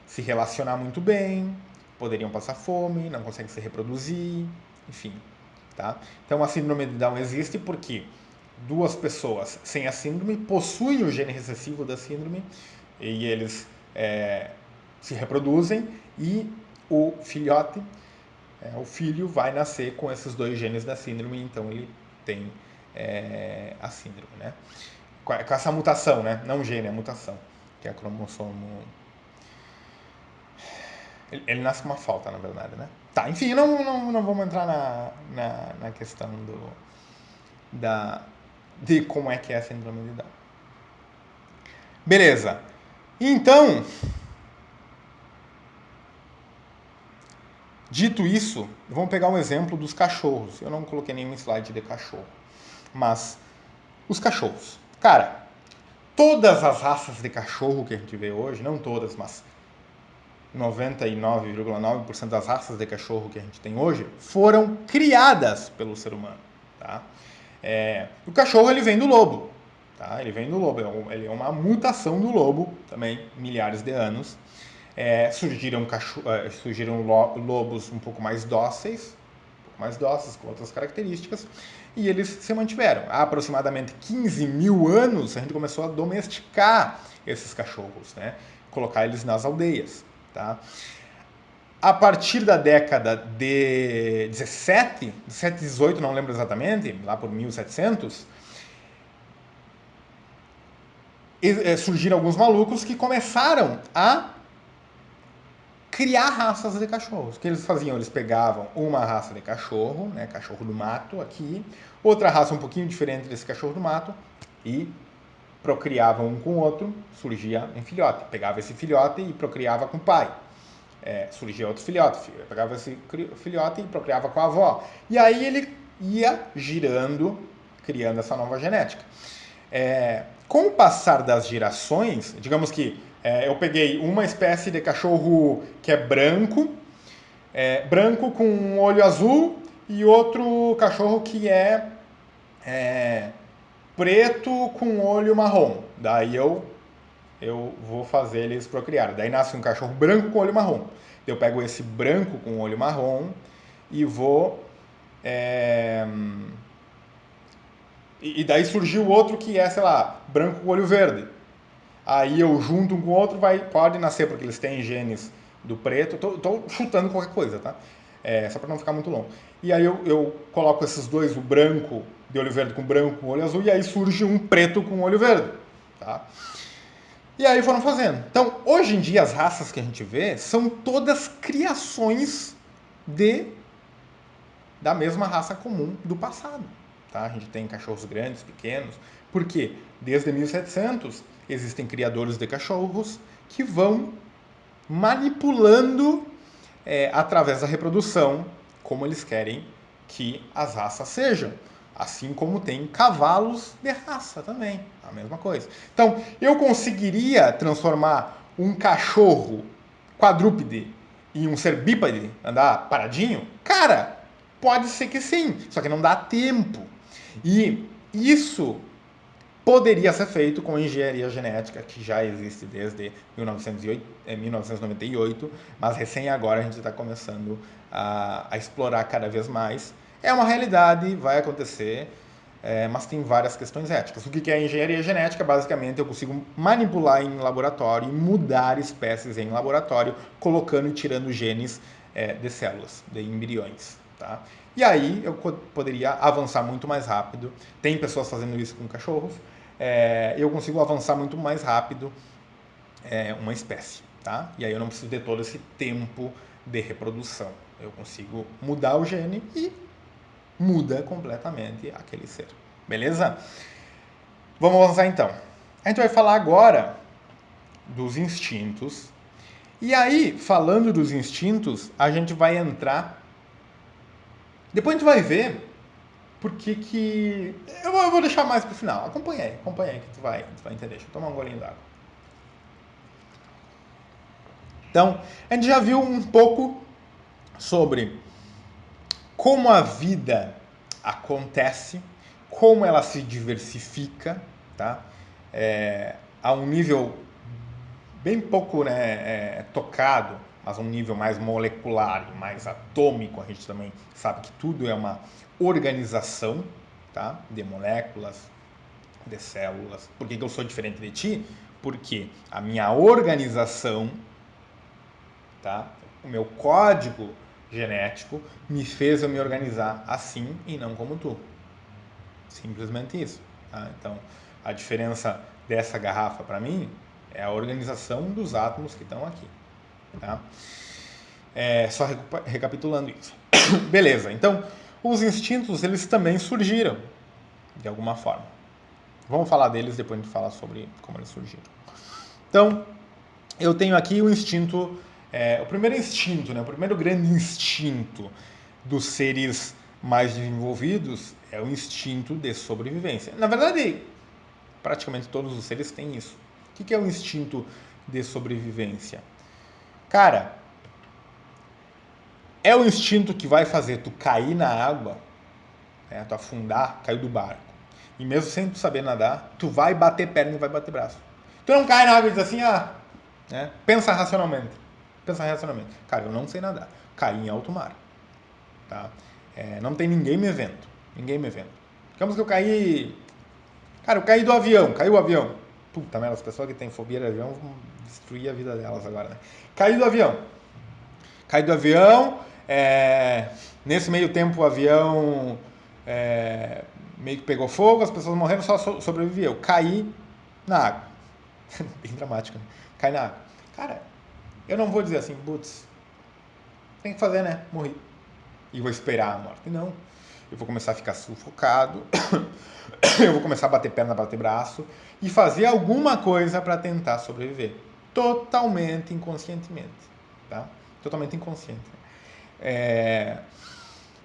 se relacionar muito bem, poderiam passar fome, não conseguem se reproduzir, enfim. Tá? Então a síndrome de Down existe porque duas pessoas sem a síndrome possuem o gene recessivo da síndrome e eles se reproduzem e o filhote, o filho, vai nascer com esses dois genes da síndrome, então ele tem a síndrome, né? Com essa mutação, né? Não gene, é mutação, que é cromossomo. Ele nasce com uma falta, na verdade, né? Tá, enfim, não vamos entrar na questão de como é que é a síndrome de Down. Beleza. Então, dito isso, vamos pegar um exemplo dos cachorros. Eu não coloquei nenhum slide de cachorro, mas os cachorros. Cara, todas as raças de cachorro que a gente vê hoje, não todas, mas 99,9% das raças de cachorro que a gente tem hoje foram criadas pelo ser humano. Tá? O cachorro, ele vem do lobo. Tá? Ele vem do lobo, ele é uma mutação do lobo, também milhares de anos. Surgiram lobos um pouco mais dóceis, com outras características, e eles se mantiveram. Há aproximadamente 15 mil anos, a gente começou a domesticar esses cachorros, né? Colocar eles nas aldeias. Tá? A partir da década de 17, 18, não lembro exatamente, lá por 1700, surgiram alguns malucos que começaram a criar raças de cachorros. O que eles faziam? Eles pegavam uma raça de cachorro, né, cachorro do mato aqui, outra raça um pouquinho diferente desse cachorro do mato, e procriavam um com o outro, surgia um filhote. Pegava esse filhote e procriava com o pai. Surgia outro filhote, pegava esse filhote e procriava com a avó. E aí ele ia girando, criando essa nova genética. Com o passar das gerações, digamos que eu peguei uma espécie de cachorro que é branco com um olho azul, e outro cachorro que é preto com olho marrom. Daí eu vou fazer eles procriar. Daí nasce um cachorro branco com olho marrom. Eu pego esse branco com olho marrom e vou... E daí surgiu outro que é, sei lá, branco com olho verde. Aí eu junto um com o outro, pode nascer, porque eles têm genes do preto. Tô chutando qualquer coisa, tá? Só para não ficar muito longo. E aí eu coloco esses dois, o branco de olho verde com branco com olho azul, e aí surge um preto com olho verde. Tá? E aí foram fazendo. Então, hoje em dia, as raças que a gente vê são todas criações da mesma raça comum do passado. Tá? A gente tem cachorros grandes, pequenos, porque desde 1700 existem criadores de cachorros que vão manipulando através da reprodução como eles querem que as raças sejam. Assim como tem cavalos de raça também, a mesma coisa. Então, eu conseguiria transformar um cachorro quadrúpede em um ser bípede, andar paradinho? Cara, pode ser que sim, só que não dá tempo. E isso poderia ser feito com engenharia genética, que já existe desde 1998, mas recém agora a gente está começando a explorar cada vez mais. É uma realidade, vai acontecer, mas tem várias questões éticas. O que é engenharia genética? Basicamente, eu consigo manipular em laboratório e mudar espécies em laboratório, colocando e tirando genes de células, de embriões. Tá? E aí eu poderia avançar muito mais rápido. Tem pessoas fazendo isso com cachorros. Eu consigo avançar muito mais rápido uma espécie. Tá? E aí eu não preciso ter todo esse tempo de reprodução. Eu consigo mudar o gene e muda completamente aquele ser. Beleza? Vamos avançar então. A gente vai falar agora dos instintos. E aí, falando dos instintos, a gente vai entrar. Depois a gente vai ver por que. Eu vou deixar mais pro final. Acompanha aí que tu vai entender. Deixa eu tomar um golinho d'água. Então, a gente já viu um pouco sobre como a vida acontece, como ela se diversifica, tá? A um nível bem pouco tocado, mas um nível mais molecular e mais atômico. A gente também sabe que tudo é uma organização, tá? De moléculas, de células. Por que eu sou diferente de ti? Porque a minha organização, tá? O meu código genético me fez eu me organizar assim e não como tu. Simplesmente isso. Tá? Então, a diferença dessa garrafa para mim é a organização dos átomos que estão aqui. Tá? Só recapitulando isso. Beleza, então os instintos eles também surgiram de alguma forma. Vamos falar deles, depois a gente fala sobre como eles surgiram. Então, eu tenho aqui o instinto, o primeiro instinto, né, o primeiro grande instinto dos seres mais desenvolvidos é o instinto de sobrevivência. Na verdade, praticamente todos os seres têm isso. O que é o instinto de sobrevivência? Cara, é o instinto que vai fazer tu cair na água, né, tu afundar, cair do barco. E mesmo sem tu saber nadar, tu vai bater perna e vai bater braço. Tu não cai na água e diz assim, né? Pensa racionalmente. Cara, eu não sei nadar. Caí em alto mar. Tá? Não tem ninguém me vendo. Digamos que eu caí. Cara, eu caí do avião. Caiu o avião. Puta merda, as pessoas que têm fobia de avião vão destruir a vida delas agora, né? Caí do avião. Nesse meio tempo o avião meio que pegou fogo, as pessoas morreram, só sobrevivi. Eu caí na água. Bem dramático, né? Cai na água. Cara, eu não vou dizer assim, putz, tem que fazer, né? Morri. E vou esperar a morte. Não. Eu vou começar a ficar sufocado. Eu vou começar a bater perna, bater braço. E fazer alguma coisa para tentar sobreviver. Totalmente inconscientemente. Tá? Totalmente inconsciente.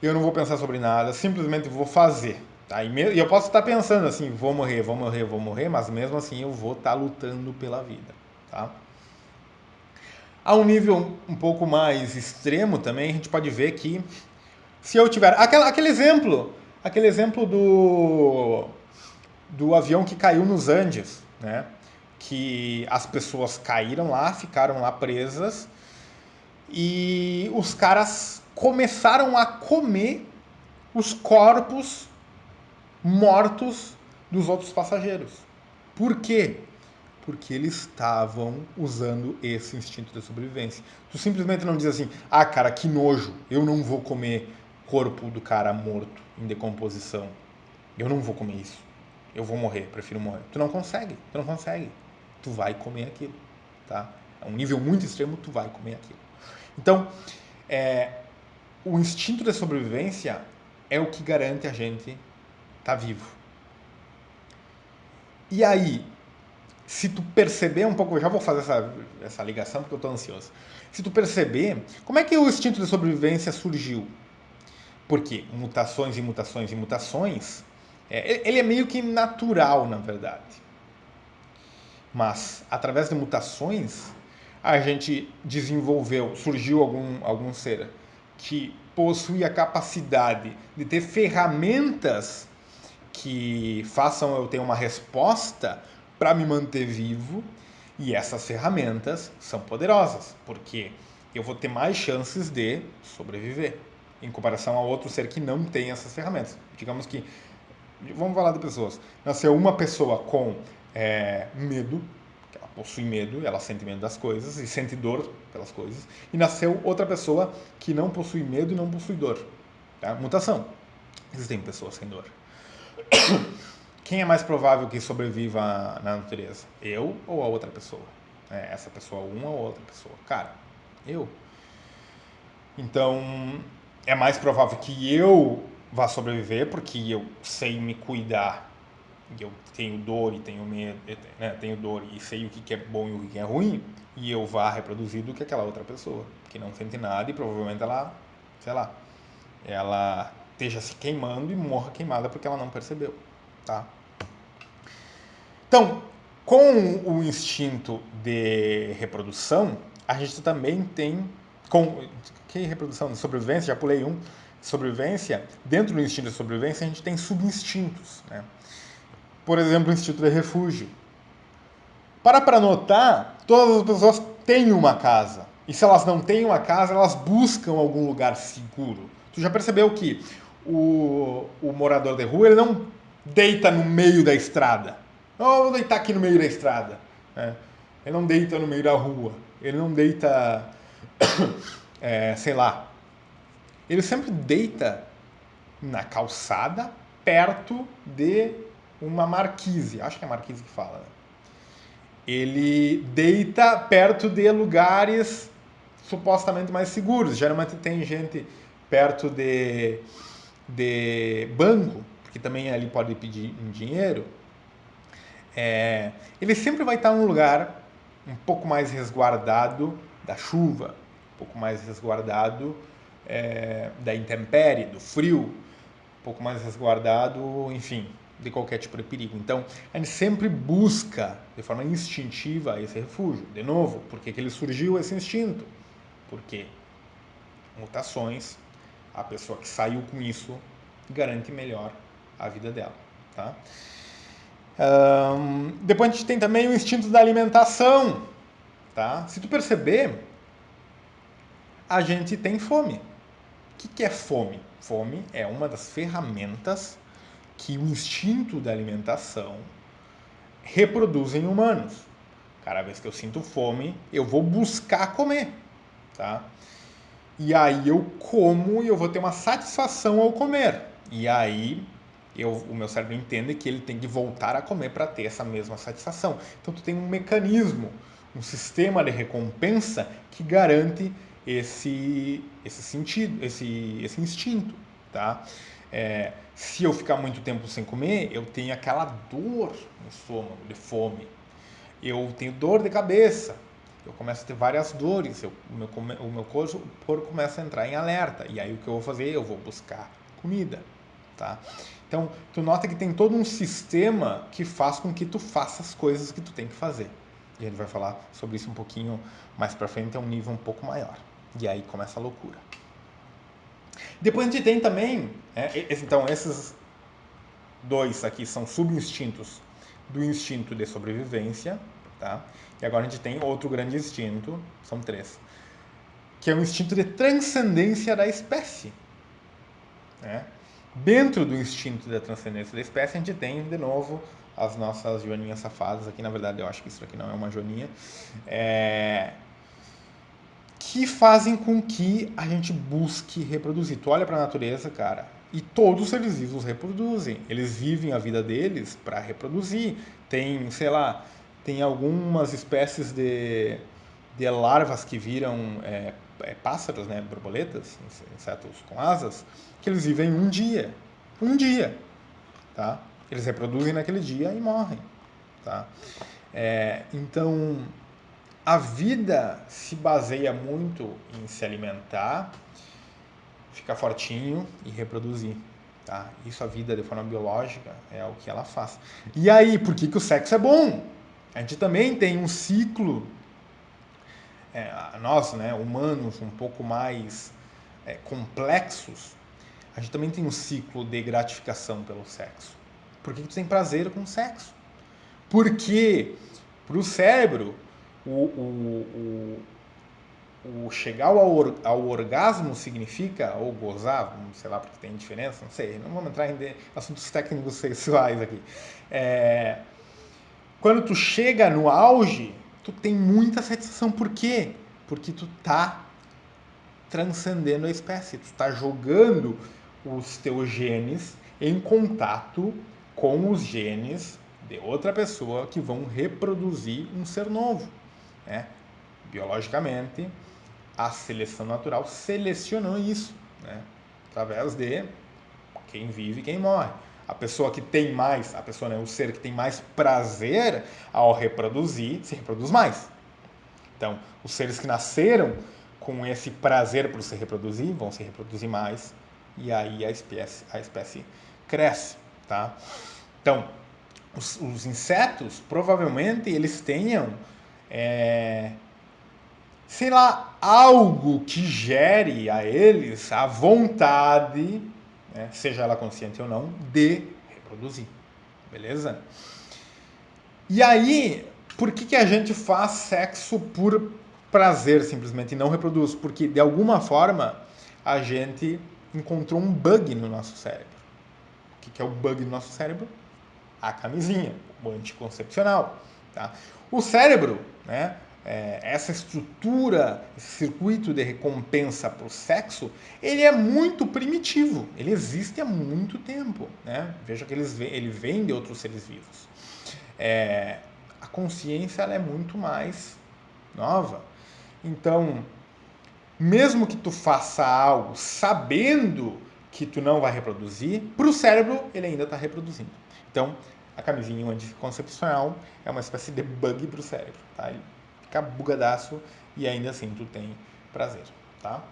Eu não vou pensar sobre nada. Simplesmente vou fazer. Tá? E eu posso estar pensando assim, vou morrer. Mas mesmo assim eu vou estar lutando pela vida. Tá? A um nível um pouco mais extremo também, a gente pode ver que se eu tiver... Aquele exemplo do avião que caiu nos Andes, né? Que as pessoas caíram lá, ficaram lá presas e os caras começaram a comer os corpos mortos dos outros passageiros. Por quê? Porque eles estavam usando esse instinto de sobrevivência. Tu simplesmente não diz assim, cara, que nojo, eu não vou comer corpo do cara morto, em decomposição. Eu não vou comer isso. Eu vou morrer, prefiro morrer. Tu não consegue. Tu vai comer aquilo, tá? A um nível muito extremo, tu vai comer aquilo. Então, o instinto de sobrevivência é o que garante a gente estar vivo. E aí, se tu perceber um pouco, eu já vou fazer essa ligação porque eu estou ansioso. Se tu perceber, como é que o instinto de sobrevivência surgiu? Porque mutações e mutações e mutações, ele é meio que natural, na verdade. Mas, através de mutações, a gente desenvolveu, surgiu algum ser que possui a capacidade de ter ferramentas que façam eu ter uma resposta para me manter vivo, e essas ferramentas são poderosas, porque eu vou ter mais chances de sobreviver em comparação a outro ser que não tem essas ferramentas. Digamos que, vamos falar de pessoas, nasceu uma pessoa com medo, ela possui medo, ela sente medo das coisas e sente dor pelas coisas, e nasceu outra pessoa que não possui medo e não possui dor. Tá? Mutação. Existem pessoas sem dor. Quem é mais provável que sobreviva na natureza? Eu ou a outra pessoa? Essa pessoa, uma ou outra pessoa? Cara, eu. Então, é mais provável que eu vá sobreviver porque eu sei me cuidar. E eu tenho dor e tenho medo, né? Tenho dor e sei o que é bom e o que é ruim, e eu vá reproduzir do que aquela outra pessoa, que não sente nada e provavelmente ela, sei lá, ela esteja se queimando e morra queimada porque ela não percebeu, tá? Então, com o instinto de reprodução, a gente também tem. Que reprodução? De sobrevivência, já pulei um. Sobrevivência, dentro do instinto de sobrevivência, a gente tem subinstintos. Né? Por exemplo, o instinto de refúgio. Para notar, todas as pessoas têm uma casa. E se elas não têm uma casa, elas buscam algum lugar seguro. Tu já percebeu que o morador de rua ele não deita no meio da estrada. Oh, vou deitar aqui no meio da estrada. Ele não deita no meio da rua. Ele não deita, sei lá. Ele sempre deita na calçada, perto de uma marquise. Acho que é marquise que fala. Né? Ele deita perto de lugares supostamente mais seguros. Geralmente tem gente perto de banco, porque também ali pode pedir um dinheiro. Ele sempre vai estar em um lugar um pouco mais resguardado da chuva, um pouco mais resguardado da intempérie, do frio, um pouco mais resguardado, enfim, de qualquer tipo de perigo. Então, a gente sempre busca, de forma instintiva, esse refúgio. De novo, por que ele surgiu esse instinto? Porque mutações, a pessoa que saiu com isso garante melhor a vida dela. Tá? Depois a gente tem também o instinto da alimentação. Tá? Se tu perceber, a gente tem fome. O que é fome? Fome é uma das ferramentas que o instinto da alimentação reproduz em humanos. Cada vez que eu sinto fome, eu vou buscar comer, tá? E aí eu como e eu vou ter uma satisfação ao comer. E aí o meu cérebro entende que ele tem que voltar a comer para ter essa mesma satisfação. Então tu tem um mecanismo, um sistema de recompensa que garante esse sentido, esse instinto, tá? Se eu ficar muito tempo sem comer, eu tenho aquela dor no estômago de fome. Eu tenho dor de cabeça. Eu começo a ter várias dores. O meu corpo começa a entrar em alerta. E aí o que eu vou fazer? Eu vou buscar comida, tá? Então, tu nota que tem todo um sistema que faz com que tu faça as coisas que tu tem que fazer. E a gente vai falar sobre isso um pouquinho mais pra frente, é um nível um pouco maior. E aí começa a loucura. Depois a gente tem também, então esses dois aqui são subinstintos do instinto de sobrevivência, tá? E agora a gente tem outro grande instinto, são três, que é o instinto de transcendência da espécie. Né? Dentro do instinto da transcendência da espécie, a gente tem, de novo, as nossas joaninhas safadas. Aqui, na verdade, eu acho que isso aqui não é uma joaninha. Que fazem com que a gente busque reproduzir. Tu olha para a natureza, cara, e todos os seres vivos reproduzem. Eles vivem a vida deles para reproduzir. Tem, sei lá, tem algumas espécies de larvas que viram pássaros, né, borboletas, insetos com asas, que eles vivem um dia. Um dia. Tá? Eles reproduzem naquele dia e morrem. Tá? Então, a vida se baseia muito em se alimentar ficar fortinho e reproduzir. Tá? Isso a vida de forma biológica é o que ela faz. E aí, por que o sexo é bom? A gente também tem um ciclo, nós, né, humanos, um pouco mais complexos, a gente também tem um ciclo de gratificação pelo sexo. Por que tu tem prazer com o sexo? Porque para o cérebro, o chegar ao orgasmo significa, ou gozar, sei lá porque tem diferença, não sei, não vamos entrar em assuntos técnicos sexuais aqui. Quando tu chega no auge, tu tem muita satisfação. Por quê? Porque tu tá transcendendo a espécie, tu tá jogando os teus genes em contato com os genes de outra pessoa que vão reproduzir um ser novo, né? Biologicamente, a seleção natural selecionou isso, né? Através de quem vive e quem morre. A pessoa que tem mais, a pessoa, né, o ser que tem mais prazer ao reproduzir, se reproduz mais. Então, os seres que nasceram com esse prazer por se reproduzir vão se reproduzir mais e aí a espécie cresce, tá? Então, os insetos provavelmente eles tenham sei lá, algo que gere a eles a vontade, né, seja ela consciente ou não, de reproduzir. Beleza? E aí, por que a gente faz sexo por prazer simplesmente e não reproduz? Porque de alguma forma a gente encontrou um bug no nosso cérebro. O que é o bug no nosso cérebro? A camisinha, o anticoncepcional. Tá? O cérebro, né, essa estrutura, esse circuito de recompensa para o sexo, ele é muito primitivo. Ele existe há muito tempo. Né? Veja que ele vem de outros seres vivos. A consciência ela é muito mais nova. Então, mesmo que tu faça algo sabendo que tu não vai reproduzir, para o cérebro ele ainda está reproduzindo. Então, a camisinha anticoncepcional é uma espécie de bug para o cérebro, tá? Ele fica bugadaço e ainda assim tu tem prazer, tá?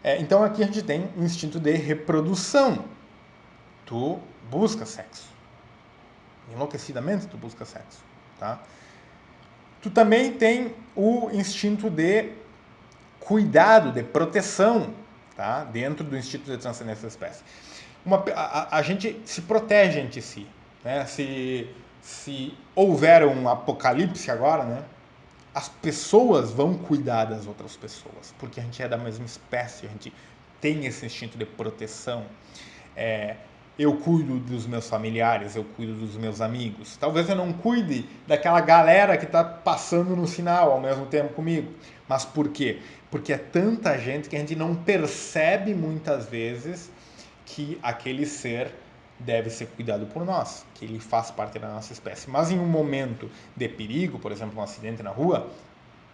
Então aqui a gente tem o instinto de reprodução. Tu busca sexo. Enlouquecidamente tu busca sexo, tá? Tu também tem o instinto de cuidado, de proteção, tá? Dentro do instinto de transcendência da espécie. A gente se protege entre si. Né? Se houver um apocalipse agora, né? As pessoas vão cuidar das outras pessoas, porque a gente é da mesma espécie, a gente tem esse instinto de proteção. Eu cuido dos meus familiares, eu cuido dos meus amigos. Talvez eu não cuide daquela galera que está passando no sinal ao mesmo tempo comigo. Mas por quê? Porque é tanta gente que a gente não percebe muitas vezes que aquele ser deve ser cuidado por nós, que ele faz parte da nossa espécie. Mas em um momento de perigo, por exemplo, um acidente na rua,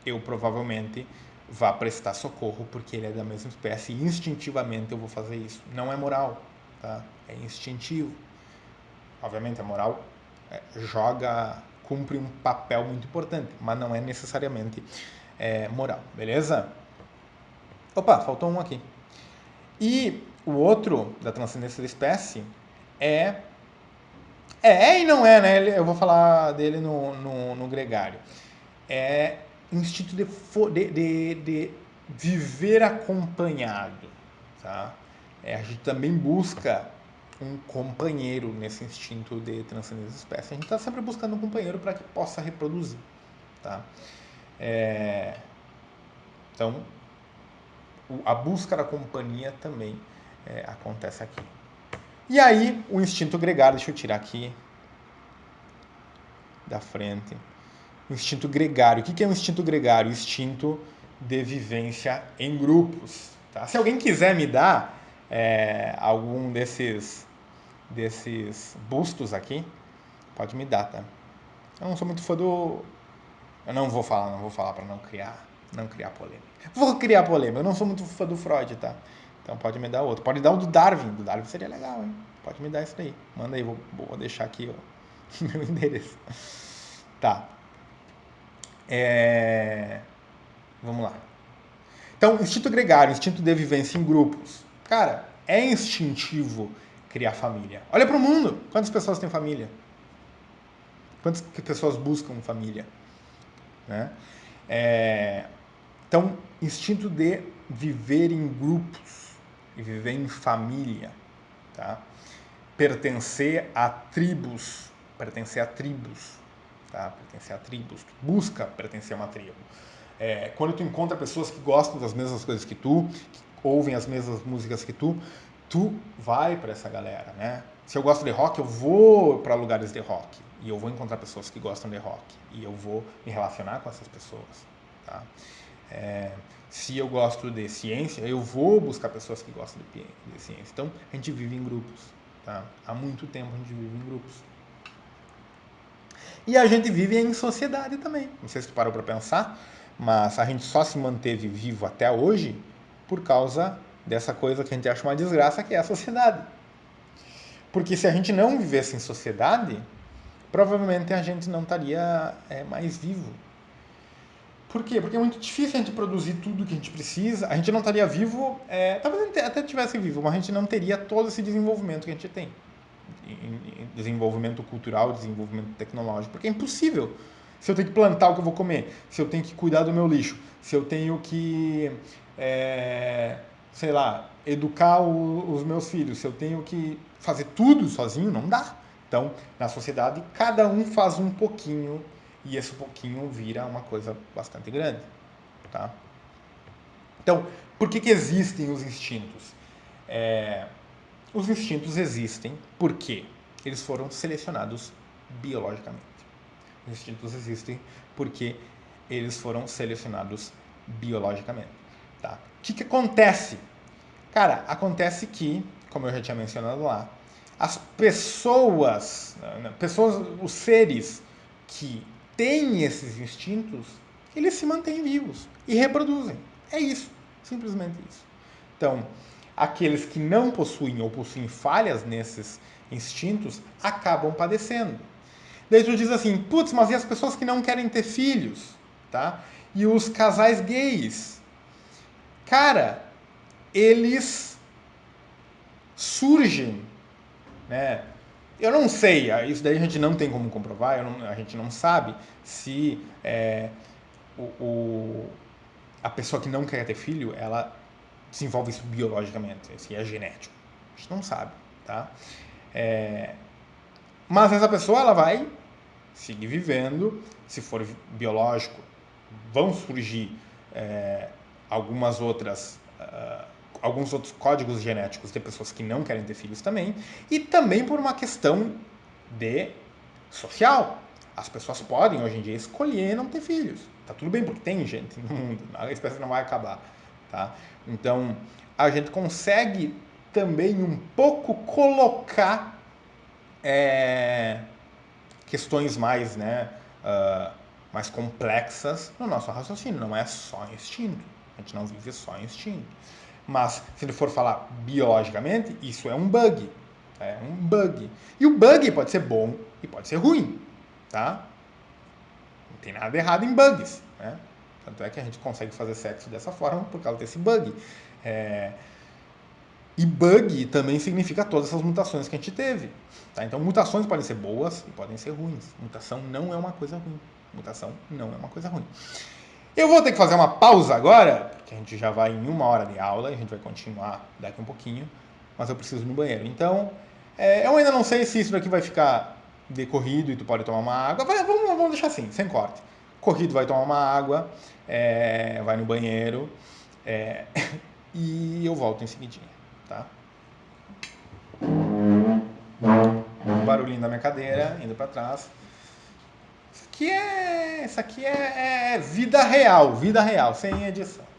eu provavelmente vá prestar socorro porque ele é da mesma espécie e instintivamente eu vou fazer isso. Não é moral, tá? É instintivo. Obviamente a moral cumpre um papel muito importante, mas não é necessariamente moral, beleza? Opa, faltou um aqui. E o outro da transcendência da espécie e não é, né? Eu vou falar dele no gregário. É instinto de viver acompanhado, tá? A gente também busca um companheiro nesse instinto de transcendência da espécie. A gente está sempre buscando um companheiro para que possa reproduzir, tá? Então, a busca da companhia também acontece aqui. E aí, o instinto gregário, deixa eu tirar aqui da frente. O instinto gregário. O que é um instinto gregário? Instinto de vivência em grupos. Tá? Se alguém quiser me dar algum desses bustos aqui, pode me dar, tá? Eu não sou muito fã do... Eu não vou falar para não criar polêmica. Vou criar polêmica. Eu não sou muito fã do Freud, tá? Então pode me dar outro. Pode dar o do Darwin. Do Darwin seria legal, hein? Pode me dar isso daí. Manda aí, vou deixar aqui o meu endereço. Tá. Vamos lá. Então, instinto gregário, instinto de vivência em grupos. Cara, é instintivo criar família. Olha para o mundo, quantas pessoas têm família? Quantas pessoas buscam família? Né? Então, instinto de viver em grupos e viver em família, tá? Pertencer a tribos, tá? Pertencer a tribos, tu busca pertencer a uma tribo. Quando tu encontra pessoas que gostam das mesmas coisas que tu, que ouvem as mesmas músicas que tu vai para essa galera, né? Se eu gosto de rock, eu vou para lugares de rock e eu vou encontrar pessoas que gostam de rock e eu vou me relacionar com essas pessoas, tá? Se eu gosto de ciência, eu vou buscar pessoas que gostam de ciência. Então, a gente vive em grupos, tá? Há muito tempo a gente vive em grupos. E a gente vive em sociedade também. Não sei se tu parou para pensar, mas a gente só se manteve vivo até hoje por causa dessa coisa que a gente acha uma desgraça, que é a sociedade. Porque se a gente não vivesse em sociedade, provavelmente a gente não estaria mais vivo. Por quê? Porque é muito difícil a gente produzir tudo que a gente precisa. A gente não estaria vivo, talvez a gente até estivesse vivo, mas a gente não teria todo esse desenvolvimento que a gente tem. Desenvolvimento cultural, desenvolvimento tecnológico, porque é impossível. Se eu tenho que plantar o que eu vou comer, se eu tenho que cuidar do meu lixo, se eu tenho que, sei lá, educar os meus filhos, se eu tenho que fazer tudo sozinho, não dá. Então, na sociedade, cada um faz um pouquinho e esse pouquinho vira uma coisa bastante grande, tá? Então, por que existem os instintos? Os instintos existem porque eles foram selecionados biologicamente. Os instintos existem porque eles foram selecionados biologicamente. Tá? O que acontece? Cara, acontece que, como eu já tinha mencionado lá, as pessoas, os seres que têm esses instintos, eles se mantêm vivos e reproduzem. É isso, simplesmente isso. Então, aqueles que não possuem ou possuem falhas nesses instintos acabam padecendo. Daí tu diz assim, putz, mas e as pessoas que não querem ter filhos? Tá? E os casais gays? Cara, eles surgem, né? Eu não sei, isso daí a gente não tem como comprovar, a gente não sabe se o, a pessoa que não quer ter filho, ela desenvolve isso biologicamente, se é genético. A gente não sabe, tá? Mas essa pessoa, ela vai seguir vivendo, se for biológico, vão surgir algumas outras alguns outros códigos genéticos de pessoas que não querem ter filhos também, e também por uma questão de social. As pessoas podem hoje em dia escolher não ter filhos. Tá tudo bem porque tem gente no mundo, a espécie não vai acabar, tá? Então, a gente consegue também um pouco colocar questões mais, mais complexas no nosso raciocínio. Não é só instinto. A gente não vive só instinto. Mas, se ele for falar biologicamente, isso é um bug. É um bug. E o bug pode ser bom e pode ser ruim. Tá? Não tem nada errado em bugs. Né? Tanto é que a gente consegue fazer sexo dessa forma por causa desse bug. E bug também significa todas essas mutações que a gente teve. Tá? Então, mutações podem ser boas e podem ser ruins. Mutação não é uma coisa ruim. Mutação não é uma coisa ruim. Eu vou ter que fazer uma pausa agora, porque a gente já vai em 1 hora de aula, a gente vai continuar daqui um pouquinho, mas eu preciso ir no banheiro. Então, eu ainda não sei se isso daqui vai ficar decorrido e tu pode tomar uma água. Vamos deixar assim, sem corte. Corrido vai tomar uma água, vai no banheiro, e eu volto em seguidinha, tá? Um barulhinho da minha cadeira, indo para trás. Isso aqui é vida real, sem edição.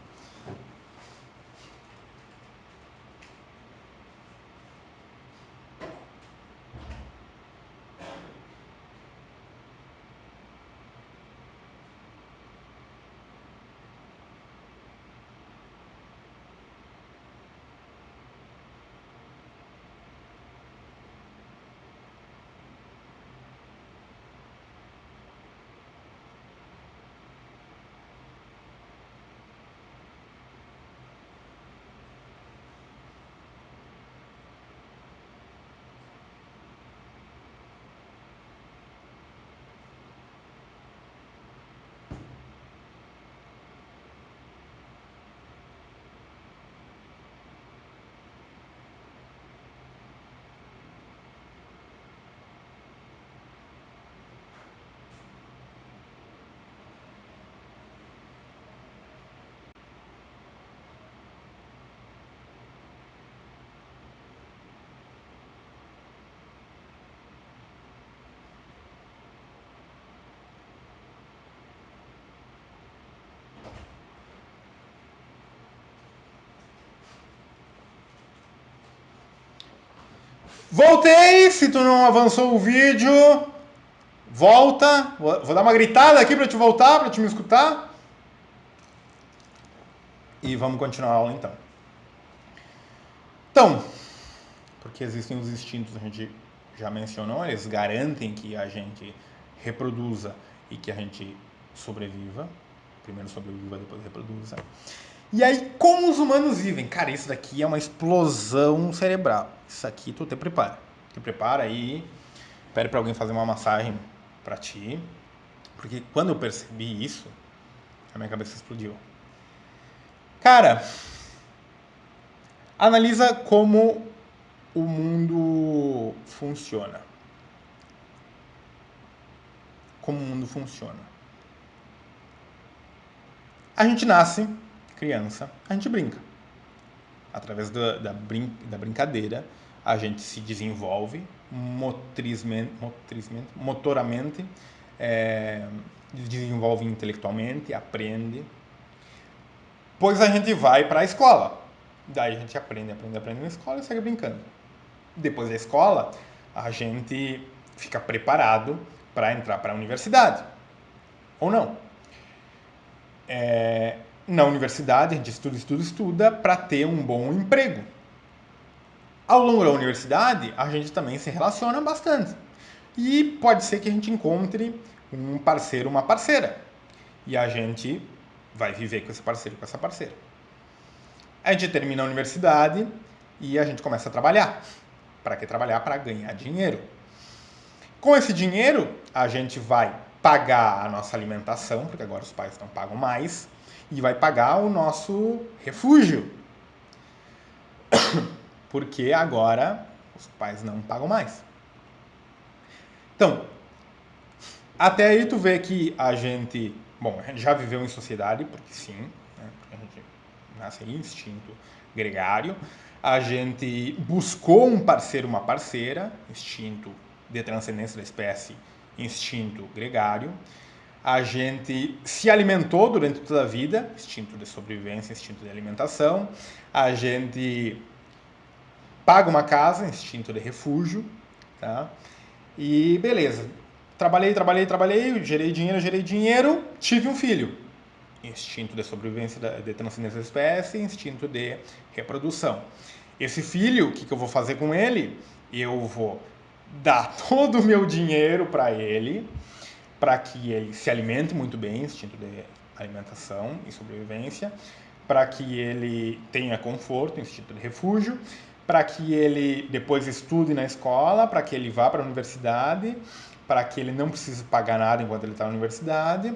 Voltei! Se tu não avançou o vídeo, volta. Vou dar uma gritada aqui para te voltar, para te me escutar. E vamos continuar a aula então. Então, porque existem os instintos, a gente já mencionou, eles garantem que a gente reproduza e que a gente sobreviva. Primeiro sobreviva, depois reproduza. E aí, como os humanos vivem? Cara, isso daqui é uma explosão cerebral. Isso aqui tu te prepara. Te prepara aí, pede pra alguém fazer uma massagem pra ti. Porque quando eu percebi isso, a minha cabeça explodiu. Cara, analisa como o mundo funciona. Como o mundo funciona. A gente nasce, criança, a gente brinca. Através da brincadeira, a gente se desenvolve motoramente, desenvolve intelectualmente, aprende. Pois a gente vai para a escola. Daí a gente aprende na escola e segue brincando. Depois da escola, a gente fica preparado para entrar para a universidade. Ou não. Na universidade, a gente estuda para ter um bom emprego. Ao longo da universidade, a gente também se relaciona bastante. E pode ser que a gente encontre um parceiro, uma parceira. E a gente vai viver com esse parceiro, com essa parceira. A gente termina a universidade e a gente começa a trabalhar. Para que trabalhar? Para ganhar dinheiro. Com esse dinheiro, a gente vai pagar a nossa alimentação, porque agora os pais não pagam mais, e vai pagar o nosso refúgio. Porque agora os pais não pagam mais. Então, até aí tu vê que a gente, bom, a gente já viveu em sociedade, porque sim, né, porque a gente nasce em instinto gregário, a gente buscou um parceiro, uma parceira, instinto de transcendência da espécie, instinto gregário, a gente se alimentou durante toda a vida, instinto de sobrevivência, instinto de alimentação, a gente paga uma casa, instinto de refúgio, tá? E beleza, trabalhei, gerei dinheiro, tive um filho. Instinto de sobrevivência, de transcendência da espécie, instinto de reprodução. Esse filho, o que eu vou fazer com ele? Eu vou dar todo o meu dinheiro para ele que ele se alimente muito bem, instinto de alimentação e sobrevivência, para que ele tenha conforto, instinto de refúgio, para que ele depois estude na escola, para que ele vá para a universidade, para que ele não precise pagar nada enquanto ele está na universidade,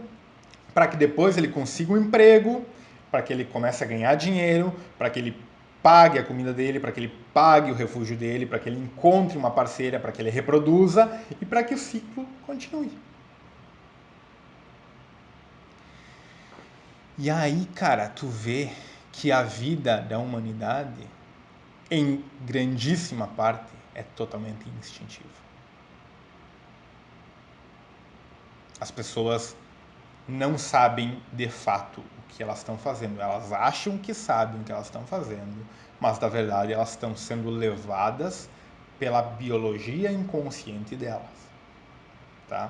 para que depois ele consiga um emprego, para que ele comece a ganhar dinheiro, para que ele pague a comida dele, para que ele pague o refúgio dele, para que ele encontre uma parceira, para que ele reproduza e para que o ciclo continue. E aí, cara, tu vê que a vida da humanidade, em grandíssima parte, é totalmente instintiva. As pessoas não sabem de fato o que elas estão fazendo. Elas acham que sabem o que elas estão fazendo, mas na verdade elas estão sendo levadas pela biologia inconsciente delas. Tá?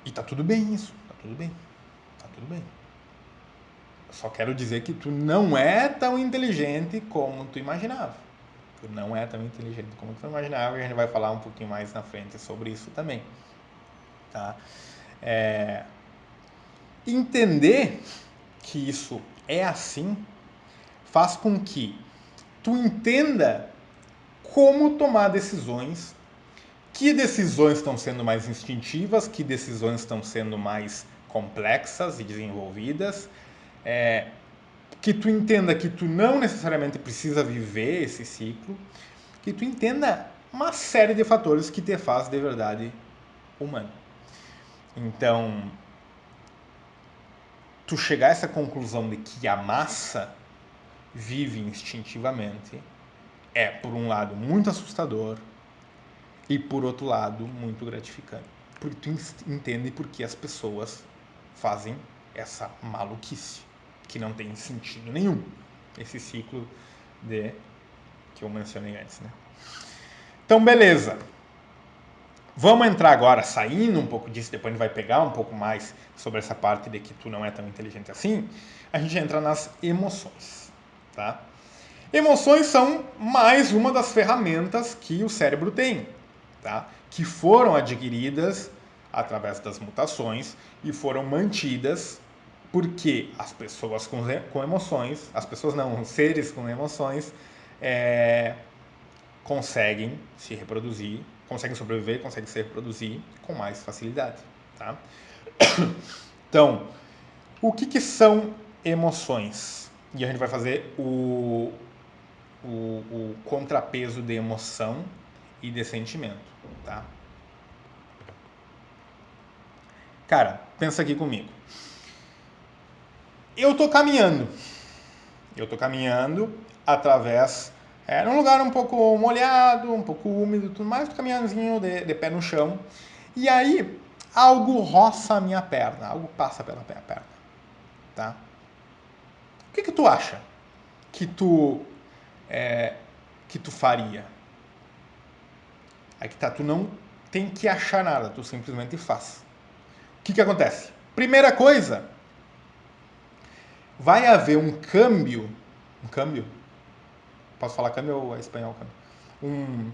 E tá tudo bem isso, tá tudo bem. Tá tudo bem. Eu só quero dizer que tu não é tão inteligente como tu imaginava. Tu não é tão inteligente como tu imaginava e a gente vai falar um pouquinho mais na frente sobre isso também. Tá? Entender que isso é assim faz com que tu entenda como tomar decisões, que decisões estão sendo mais instintivas, que decisões estão sendo mais complexas e desenvolvidas, que tu entenda que tu não necessariamente precisa viver esse ciclo, que tu entenda uma série de fatores que te faz de verdade humano. Então, tu chegar a essa conclusão de que a massa vive instintivamente é, por um lado, muito assustador e, por outro lado, muito gratificante. Porque tu entende por que as pessoas fazem essa maluquice, que não tem sentido nenhum. Esse ciclo de que eu mencionei antes, né? Então, beleza. Vamos entrar agora, saindo um pouco disso, depois a gente vai pegar um pouco mais sobre essa parte de que tu não é tão inteligente assim. A gente entra nas emoções, tá? Emoções são mais uma das ferramentas que o cérebro tem, tá? Que foram adquiridas através das mutações e foram mantidas porque as pessoas com emoções, as pessoas não, os seres com emoções, conseguem se reproduzir, conseguem sobreviver, conseguem se reproduzir com mais facilidade, tá? Então, o que são emoções? E a gente vai fazer o contrapeso de emoção e de sentimento, tá? Cara, pensa aqui comigo. Eu tô caminhando através, num lugar um pouco molhado, um pouco úmido, tudo mais, caminhãozinho de pé no chão. E aí, algo roça a minha perna, algo passa pela minha perna, tá? O que tu acha que tu faria? Aí que tá, tu não tem que achar nada, tu simplesmente faz. O que acontece? Primeira coisa, vai haver um câmbio, posso falar câmbio ou é espanhol câmbio?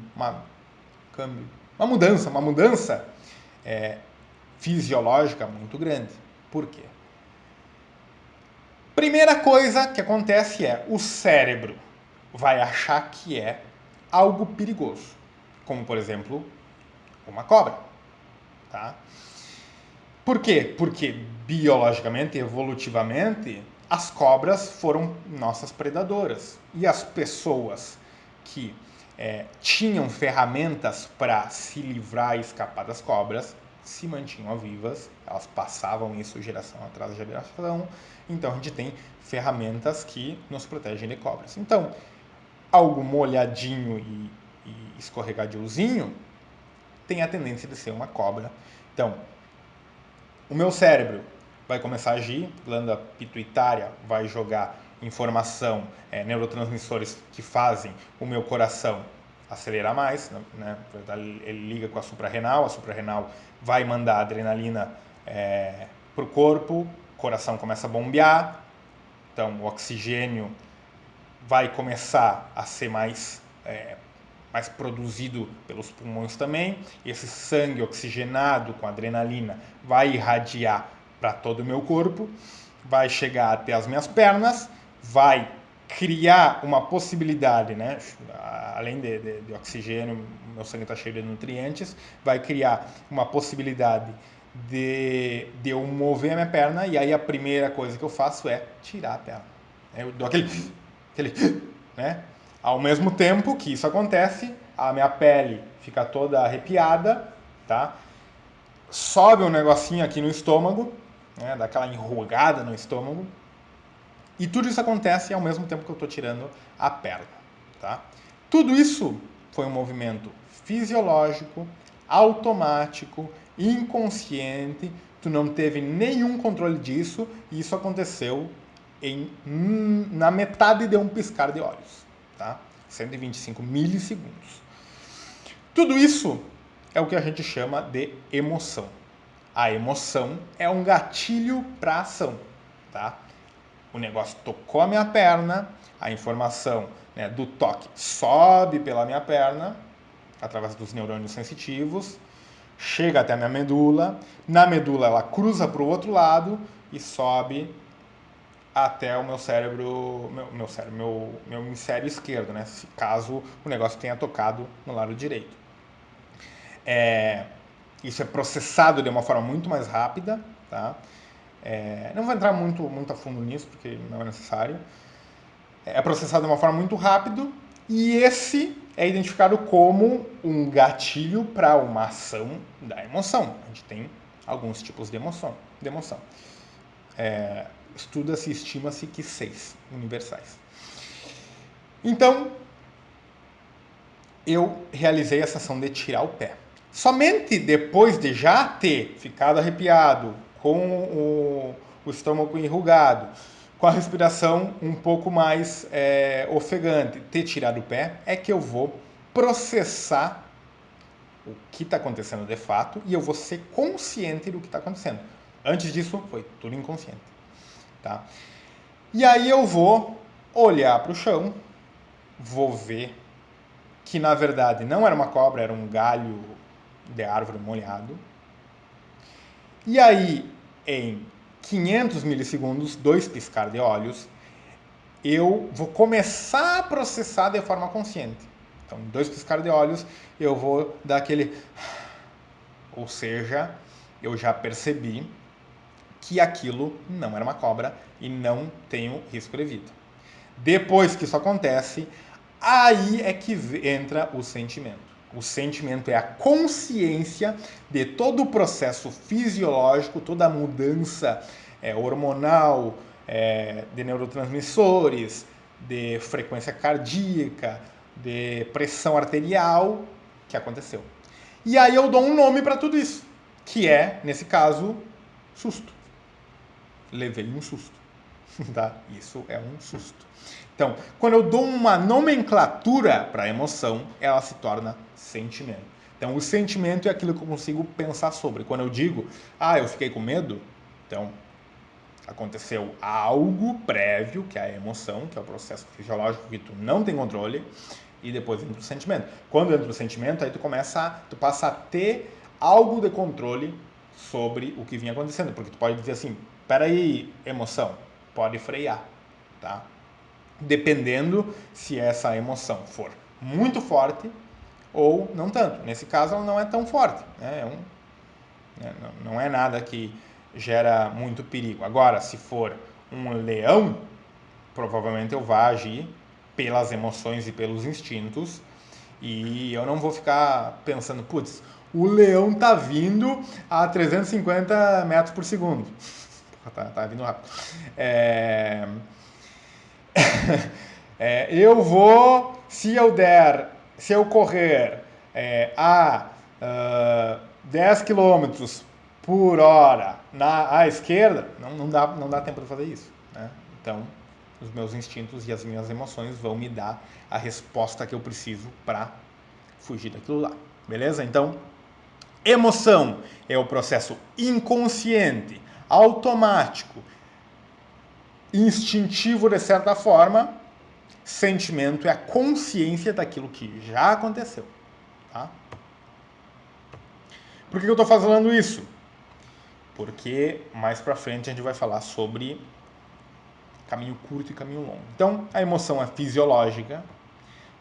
Câmbio, uma mudança fisiológica muito grande. Por quê? Primeira coisa que acontece é o cérebro vai achar que é algo perigoso, como por exemplo uma cobra, tá? Por quê? Porque biologicamente, evolutivamente, as cobras foram nossas predadoras e as pessoas que tinham ferramentas para se livrar e escapar das cobras se mantinham vivas, elas passavam isso geração atrás de geração, então a gente tem ferramentas que nos protegem de cobras. Então, algo molhadinho e escorregadiozinho tem a tendência de ser uma cobra. Então, o meu cérebro vai começar a agir, glândula pituitária vai jogar informação, neurotransmissores que fazem o meu coração acelerar mais, né? Ele liga com a suprarrenal vai mandar adrenalina para o corpo, o coração começa a bombear, então o oxigênio vai começar a ser mais produzido pelos pulmões também. Esse sangue oxigenado com adrenalina vai irradiar para todo o meu corpo, vai chegar até as minhas pernas, vai criar uma possibilidade, né? Além de oxigênio, meu sangue está cheio de nutrientes, vai criar uma possibilidade de eu mover a minha perna, e aí a primeira coisa que eu faço é tirar a perna. Eu dou aquele né? Ao mesmo tempo que isso acontece, a minha pele fica toda arrepiada, tá? Sobe um negocinho aqui no estômago, né? Dá aquela enrugada no estômago. E tudo isso acontece ao mesmo tempo que eu estou tirando a perna, tá? Tudo isso foi um movimento fisiológico, automático, inconsciente. Tu não teve nenhum controle disso e isso aconteceu na metade de um piscar de olhos, tá? 125 milissegundos. Tudo isso é o que a gente chama de emoção. A emoção é um gatilho para ação, tá? O negócio tocou a minha perna, a informação, né, do toque sobe pela minha perna, através dos neurônios sensitivos, chega até a minha medula, na medula ela cruza para o outro lado e sobe até o meu cérebro, meu hemisfério esquerdo, né? Se caso o negócio tenha tocado no lado direito. Isso é processado de uma forma muito mais rápida, tá? Não vou entrar muito a fundo nisso, porque não é necessário. É processado de uma forma muito rápida e esse é identificado como um gatilho para uma ação da emoção. A gente tem alguns tipos de emoção. Estuda-se e estima-se que 6 universais. Então, eu realizei essa ação de tirar o pé. Somente depois de já ter ficado arrepiado, com o estômago enrugado, com a respiração um pouco mais ofegante, ter tirado o pé, é que eu vou processar o que está acontecendo de fato e eu vou ser consciente do que está acontecendo. Antes disso, foi tudo inconsciente. Tá? E aí eu vou olhar para o chão, vou ver que na verdade não era uma cobra, era um galho de árvore molhado. E aí, em 500 milissegundos, 2 piscar de olhos, eu vou começar a processar de forma consciente. Então, 2 piscar de olhos, eu vou dar aquele... Ou seja, eu já percebi que aquilo não era uma cobra e não tenho risco de vida. Depois que isso acontece, aí é que entra o sentimento. O sentimento é a consciência de todo o processo fisiológico, toda a mudança hormonal, de neurotransmissores, de frequência cardíaca, de pressão arterial que aconteceu. E aí eu dou um nome para tudo isso, que é, nesse caso, susto. Levei um susto. Tá? Isso é um susto. Então, quando eu dou uma nomenclatura para a emoção, ela se torna sentimento. Então, o sentimento é aquilo que eu consigo pensar sobre. Quando eu digo, eu fiquei com medo, então aconteceu algo prévio, que é a emoção, que é o processo fisiológico que tu não tem controle, e depois entra o sentimento. Quando entra o sentimento, aí tu passa a ter algo de controle sobre o que vinha acontecendo, porque tu pode dizer assim, peraí, emoção, pode frear, tá? Dependendo se essa emoção for muito forte ou não tanto. Nesse caso, ela não é tão forte, né? Não é nada que gera muito perigo. Agora, se for um leão, provavelmente eu vá agir pelas emoções e pelos instintos e eu não vou ficar pensando, putz, o leão tá vindo a 350 metros por segundo. Tá vindo rápido. Eu vou, se eu correr a 10 quilômetros por hora à esquerda, não dá tempo de fazer isso. Né? Então, os meus instintos e as minhas emoções vão me dar a resposta que eu preciso para fugir daquilo lá. Beleza? Então, emoção é o processo inconsciente, automático, instintivo de certa forma. Sentimento é a consciência daquilo que já aconteceu. Tá? Por que eu estou falando isso? Porque mais pra frente a gente vai falar sobre caminho curto e caminho longo. Então, a emoção é fisiológica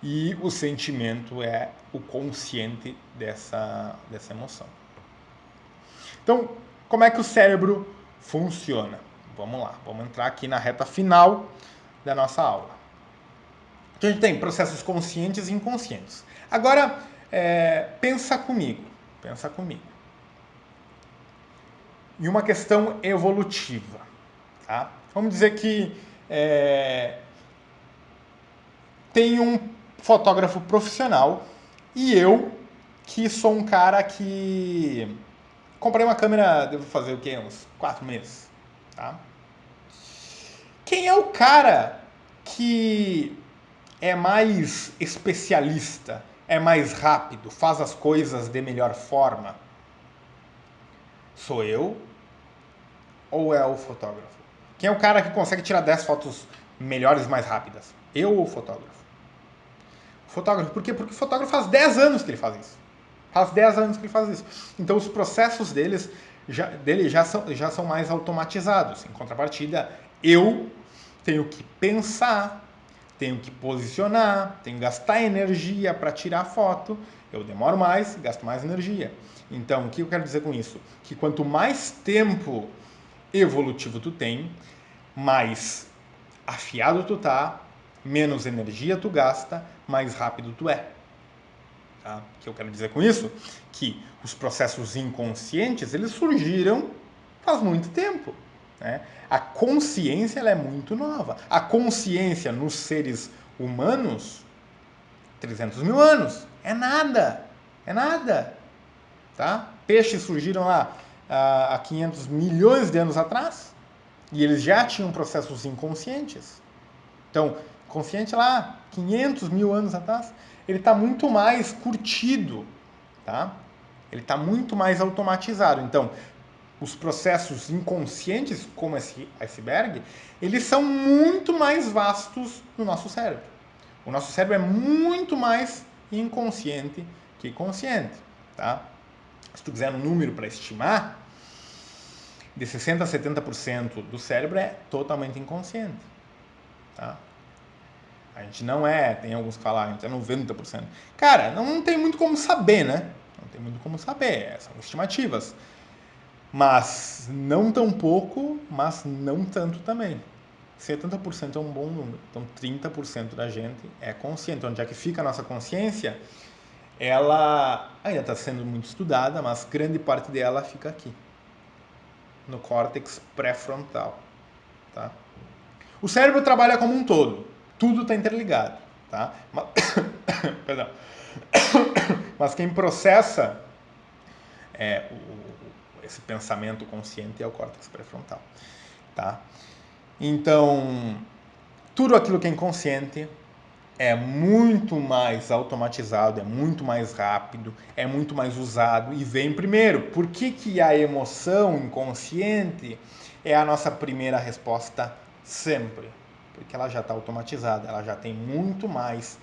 e o sentimento é o consciente dessa emoção. Então, como é que o cérebro funciona? Vamos lá, vamos entrar aqui na reta final da nossa aula. Então, a gente tem processos conscientes e inconscientes. Agora, pensa comigo. Em uma questão evolutiva. Tá? Vamos dizer que tem um fotógrafo profissional e eu, que sou um cara que comprei uma câmera, devo fazer o quê? Uns 4 meses. Tá? Quem é o cara que é mais especialista, é mais rápido, faz as coisas de melhor forma? Sou eu ou é o fotógrafo? Quem é o cara que consegue tirar 10 fotos melhores e mais rápidas? Eu ou o fotógrafo? O fotógrafo. Por quê? Porque o fotógrafo faz 10 anos que ele faz isso. Faz 10 anos que ele faz isso. Então os processos dele já são mais automatizados. Em contrapartida, eu tenho que pensar, tenho que posicionar, tenho que gastar energia para tirar a foto. Eu demoro mais, gasto mais energia. Então, o que eu quero dizer com isso? Que quanto mais tempo evolutivo tu tem, mais afiado tu tá, menos energia tu gasta, mais rápido tu é. Tá? O que eu quero dizer com isso? Que os processos inconscientes, eles surgiram faz muito tempo. Né? A consciência ela é muito nova. A consciência nos seres humanos, 300 mil anos. É nada. É nada. Tá? Peixes surgiram lá há 500 milhões de anos atrás e eles já tinham processos inconscientes. Então, consciente lá 500 mil anos atrás, ele está muito mais curtido, tá? Ele está muito mais automatizado. Então, os processos inconscientes, como esse iceberg, eles são muito mais vastos no nosso cérebro. O nosso cérebro é muito mais inconsciente que consciente, tá? Se tu quiser um número para estimar, de 60% a 70% do cérebro é totalmente inconsciente, tá? A gente não é, tem alguns que falam, a gente é 90%. Cara, não tem muito como saber, né? Não tem muito como saber, são estimativas. Mas não tão pouco, mas não tanto também. 70% é um bom número. Então 30% da gente é consciente. Onde é que fica a nossa consciência? Ela ainda está sendo muito estudada, mas grande parte dela fica aqui, no córtex pré-frontal. Tá? O cérebro trabalha como um todo. Tudo está interligado. Tá? Mas, perdão. Mas quem processa esse pensamento consciente é o córtex pré-frontal. Tá? Então, tudo aquilo que é inconsciente é muito mais automatizado, é muito mais rápido, é muito mais usado e vem primeiro. Por que a emoção inconsciente é a nossa primeira resposta sempre? Porque ela já está automatizada, ela já tem muito mais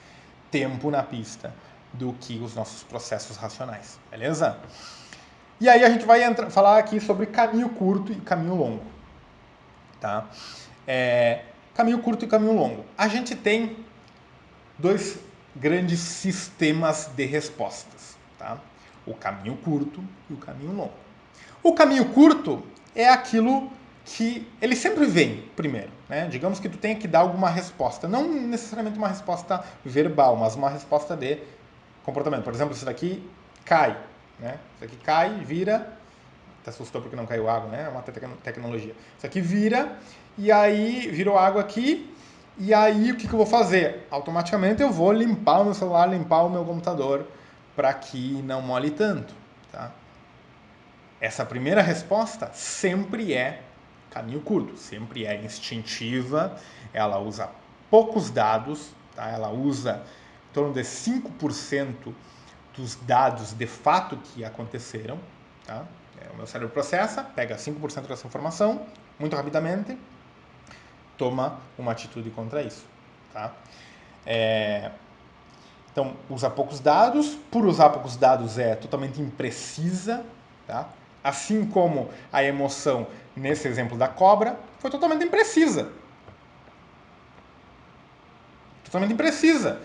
tempo na pista do que os nossos processos racionais, beleza? E aí a gente vai falar aqui sobre caminho curto e caminho longo, tá? Caminho curto e caminho longo. A gente tem dois grandes sistemas de respostas, tá? O caminho curto e o caminho longo. O caminho curto é aquilo que ele sempre vem primeiro, né? Digamos que tu tenha que dar alguma resposta, não necessariamente uma resposta verbal, mas uma resposta de comportamento. Por exemplo, isso daqui cai, né? Isso aqui cai, vira, até assustou porque não caiu água, né? É uma tecnologia. Isso aqui vira e aí virou água aqui. E aí, o que eu vou fazer? Automaticamente eu vou limpar o meu celular, limpar o meu computador, para que não molhe tanto. Tá? Essa primeira resposta sempre é caminho curto, sempre é instintiva, ela usa poucos dados, tá? Ela usa em torno de 5% dos dados de fato que aconteceram. Tá? O meu cérebro processa, pega 5% dessa informação muito rapidamente, toma uma atitude contra isso. Tá? Então, usa poucos dados. Por usar poucos dados é totalmente imprecisa. Tá? Assim como a emoção, nesse exemplo da cobra, foi totalmente imprecisa. Totalmente imprecisa.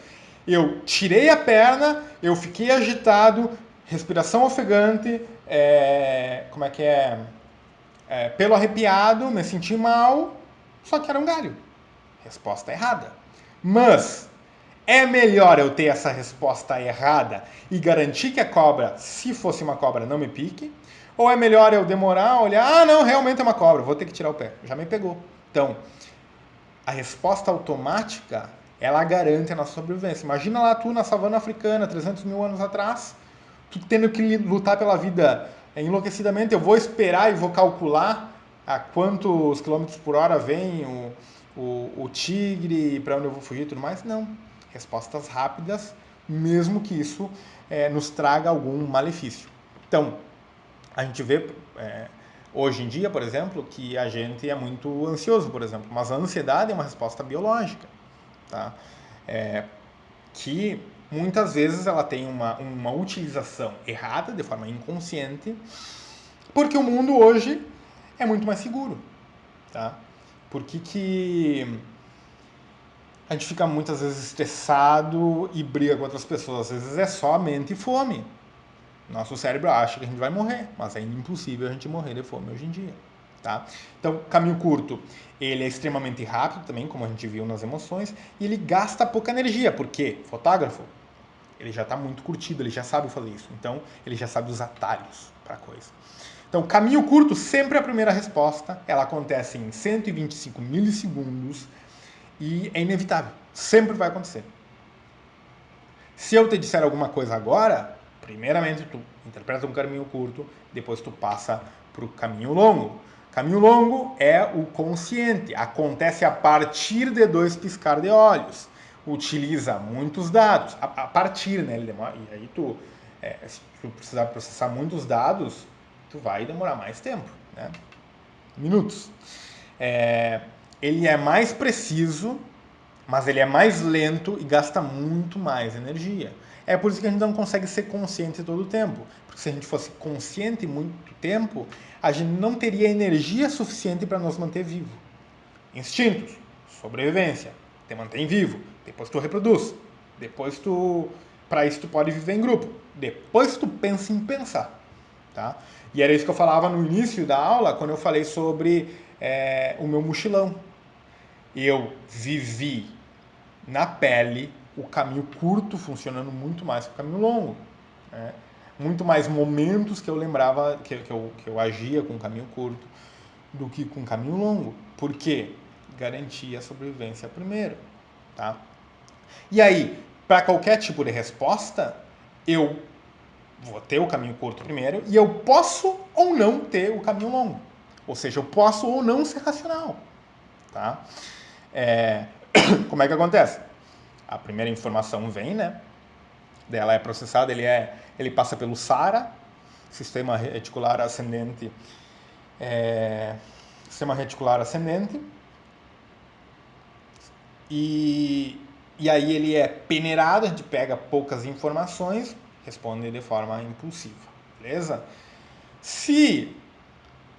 Eu tirei a perna, eu fiquei agitado, respiração ofegante, como é que é? Pelo arrepiado, me senti mal, só que era um galho. Resposta errada. Mas é melhor eu ter essa resposta errada e garantir que a cobra, se fosse uma cobra, não me pique? Ou é melhor eu demorar, olhar, não, realmente é uma cobra, vou ter que tirar o pé, já me pegou. Então, a resposta automática, ela garante a nossa sobrevivência. Imagina lá tu na savana africana, 300 mil anos atrás, tu tendo que lutar pela vida enlouquecidamente, eu vou esperar e vou calcular a quantos quilômetros por hora vem o tigre, para onde eu vou fugir e tudo mais? Não. Respostas rápidas, mesmo que isso nos traga algum malefício. Então, a gente vê hoje em dia, por exemplo, que a gente é muito ansioso, por exemplo, mas a ansiedade é uma resposta biológica, tá? Que muitas vezes ela tem uma utilização errada, de forma inconsciente, porque o mundo hoje é muito mais seguro, tá? Por que a gente fica muitas vezes estressado e briga com outras pessoas? Às vezes é só mente e fome. Nosso cérebro acha que a gente vai morrer, mas é impossível a gente morrer de fome hoje em dia. Tá? Então, caminho curto, ele é extremamente rápido também, como a gente viu nas emoções, e ele gasta pouca energia, porque fotógrafo, ele já está muito curtido, ele já sabe fazer isso, então ele já sabe os atalhos para a coisa. Então, caminho curto, sempre a primeira resposta, ela acontece em 125 milissegundos e é inevitável, sempre vai acontecer. Se eu te disser alguma coisa agora, primeiramente tu interpreta um caminho curto, depois tu passa para o caminho longo. Caminho longo é o consciente, acontece a partir de 2 piscar de olhos, utiliza muitos dados, a partir, né? Ele demora, e aí se tu precisar processar muitos dados, tu vai demorar mais tempo, né? Minutos. Ele é mais preciso, mas ele é mais lento e gasta muito mais energia. É por isso que a gente não consegue ser consciente todo o tempo. Porque se a gente fosse consciente muito tempo, a gente não teria energia suficiente para nos manter vivo. Instintos, sobrevivência, te mantém vivo. Depois tu reproduz. Depois para isso tu pode viver em grupo. Depois tu pensa em pensar. Tá? E era isso que eu falava no início da aula, quando eu falei sobre o meu mochilão. Eu vivi na pele o caminho curto funcionando muito mais que o caminho longo. Né? Muito mais momentos que eu lembrava, que eu agia com o caminho curto do que com o caminho longo. Por quê? Garantia a sobrevivência primeiro. Tá? E aí, para qualquer tipo de resposta, eu vou ter o caminho curto primeiro e eu posso ou não ter o caminho longo. Ou seja, eu posso ou não ser racional. Tá? Como é que acontece? A primeira informação vem, né? Ela é processada, ele passa pelo SARA, sistema reticular ascendente, e aí ele é peneirado, a gente pega poucas informações, responde de forma impulsiva, beleza? Se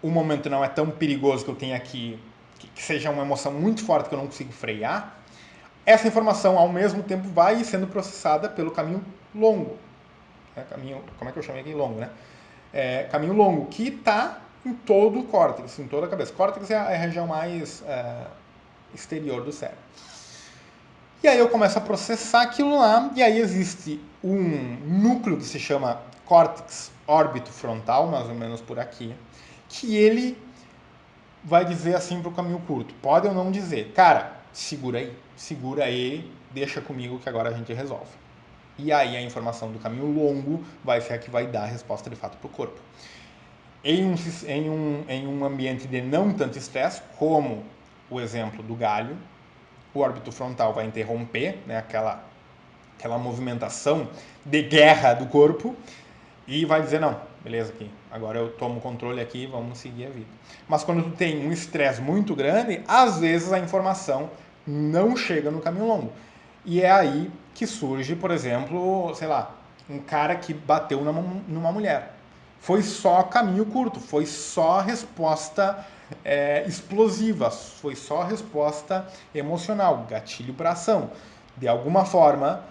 o momento não é tão perigoso que eu tenho aqui, que seja uma emoção muito forte que eu não consigo frear, essa informação ao mesmo tempo vai sendo processada pelo caminho longo. Como é que eu chamei aqui? Longo, né? Caminho longo, que está em todo o córtex, em toda a cabeça. Córtex é a região mais exterior do cérebro. E aí eu começo a processar aquilo lá, e aí existe um núcleo que se chama córtex órbito frontal, mais ou menos por aqui, que ele vai dizer assim para o caminho curto, pode ou não dizer, cara, segura aí, deixa comigo que agora a gente resolve. E aí a informação do caminho longo vai ser a que vai dar a resposta de fato para o corpo. Em um ambiente de não tanto estresse, como o exemplo do galho, o órbito frontal vai interromper, né, aquela movimentação de guerra do corpo e vai dizer, não, beleza, aqui, agora eu tomo o controle aqui, vamos seguir a vida. Mas quando tu tem um estresse muito grande, às vezes a informação não chega no caminho longo. E é aí que surge, por exemplo, sei lá, um cara que bateu numa mulher. Foi só caminho curto, foi só resposta explosiva, foi só resposta emocional, gatilho para ação. De alguma forma,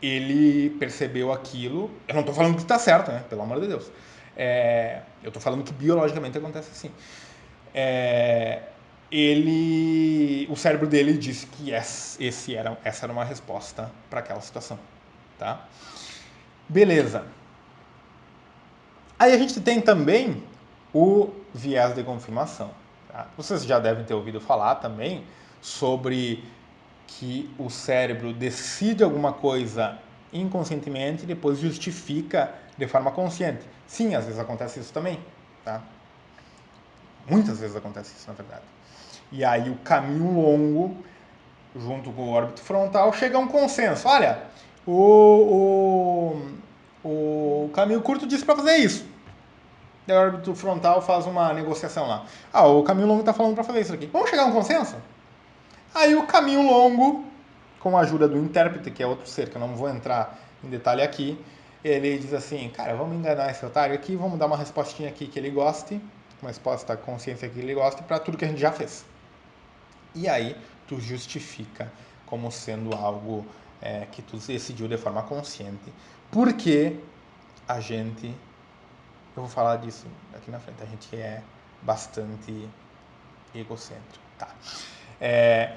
ele percebeu aquilo. Eu não estou falando que está certo, né? Pelo amor de Deus. Eu estou falando que biologicamente acontece assim. O cérebro dele disse que essa era uma resposta para aquela situação, tá? Beleza. Aí a gente tem também o viés de confirmação. Tá? Vocês já devem ter ouvido falar também sobre que o cérebro decide alguma coisa inconscientemente e depois justifica de forma consciente. Sim, às vezes acontece isso também, tá? Muitas vezes acontece isso, na verdade. E aí o caminho longo, junto com o órbito frontal, chega a um consenso. Olha, o caminho curto disse para fazer isso. O órbito frontal faz uma negociação lá. O caminho longo está falando para fazer isso aqui. Vamos chegar a um consenso? Aí o caminho longo, com a ajuda do intérprete, que é outro ser, que eu não vou entrar em detalhe aqui, ele diz assim, cara, vamos enganar esse otário aqui, vamos dar uma respostinha aqui que ele goste, uma resposta consciência que ele goste, para tudo que a gente já fez. E aí tu justifica como sendo algo que tu decidiu de forma consciente. Porque a gente, eu vou falar disso aqui na frente, a gente é bastante egocêntrico. Tá.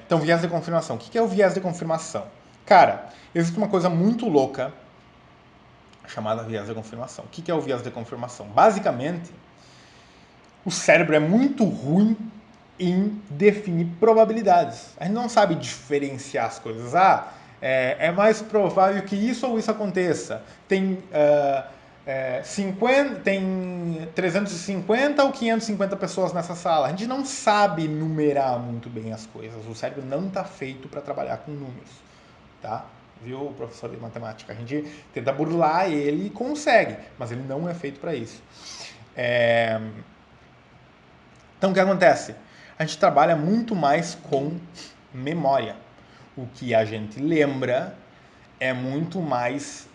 Então, viés de confirmação. O que é o viés de confirmação? Cara, existe uma coisa muito louca chamada viés de confirmação. O que é o viés de confirmação? Basicamente, o cérebro é muito ruim em definir probabilidades. A gente não sabe diferenciar as coisas. É mais provável que isso ou isso aconteça. Tem tem 350 ou 550 pessoas nessa sala. A gente não sabe numerar muito bem as coisas. O cérebro não está feito para trabalhar com números, tá? Viu, professor de matemática? A gente tenta burlar ele e consegue, mas ele não é feito para isso. Então, o que acontece? A gente trabalha muito mais com memória. O que a gente lembra é muito mais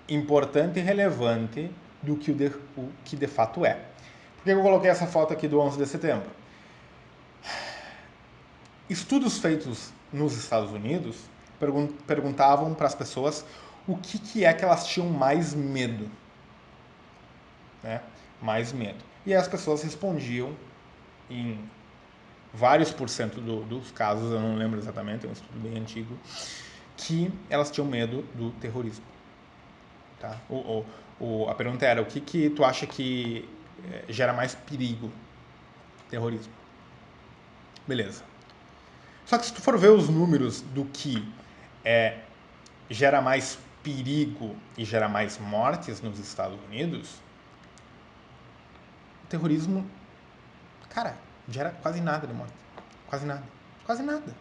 importante e relevante do que o que de fato é. Por que eu coloquei essa foto aqui do 11 de setembro? Estudos feitos nos Estados Unidos perguntavam para as pessoas o que é que elas tinham mais medo. Né? Mais medo. E as pessoas respondiam em vários por cento dos casos, eu não lembro exatamente, é um estudo bem antigo, que elas tinham medo do terrorismo. Tá? A pergunta era, o que tu acha que gera mais perigo? Terrorismo. Beleza. Só que se tu for ver os números do que gera mais perigo e gera mais mortes nos Estados Unidos, o terrorismo, cara, gera quase nada de morte. Quase nada. Quase nada.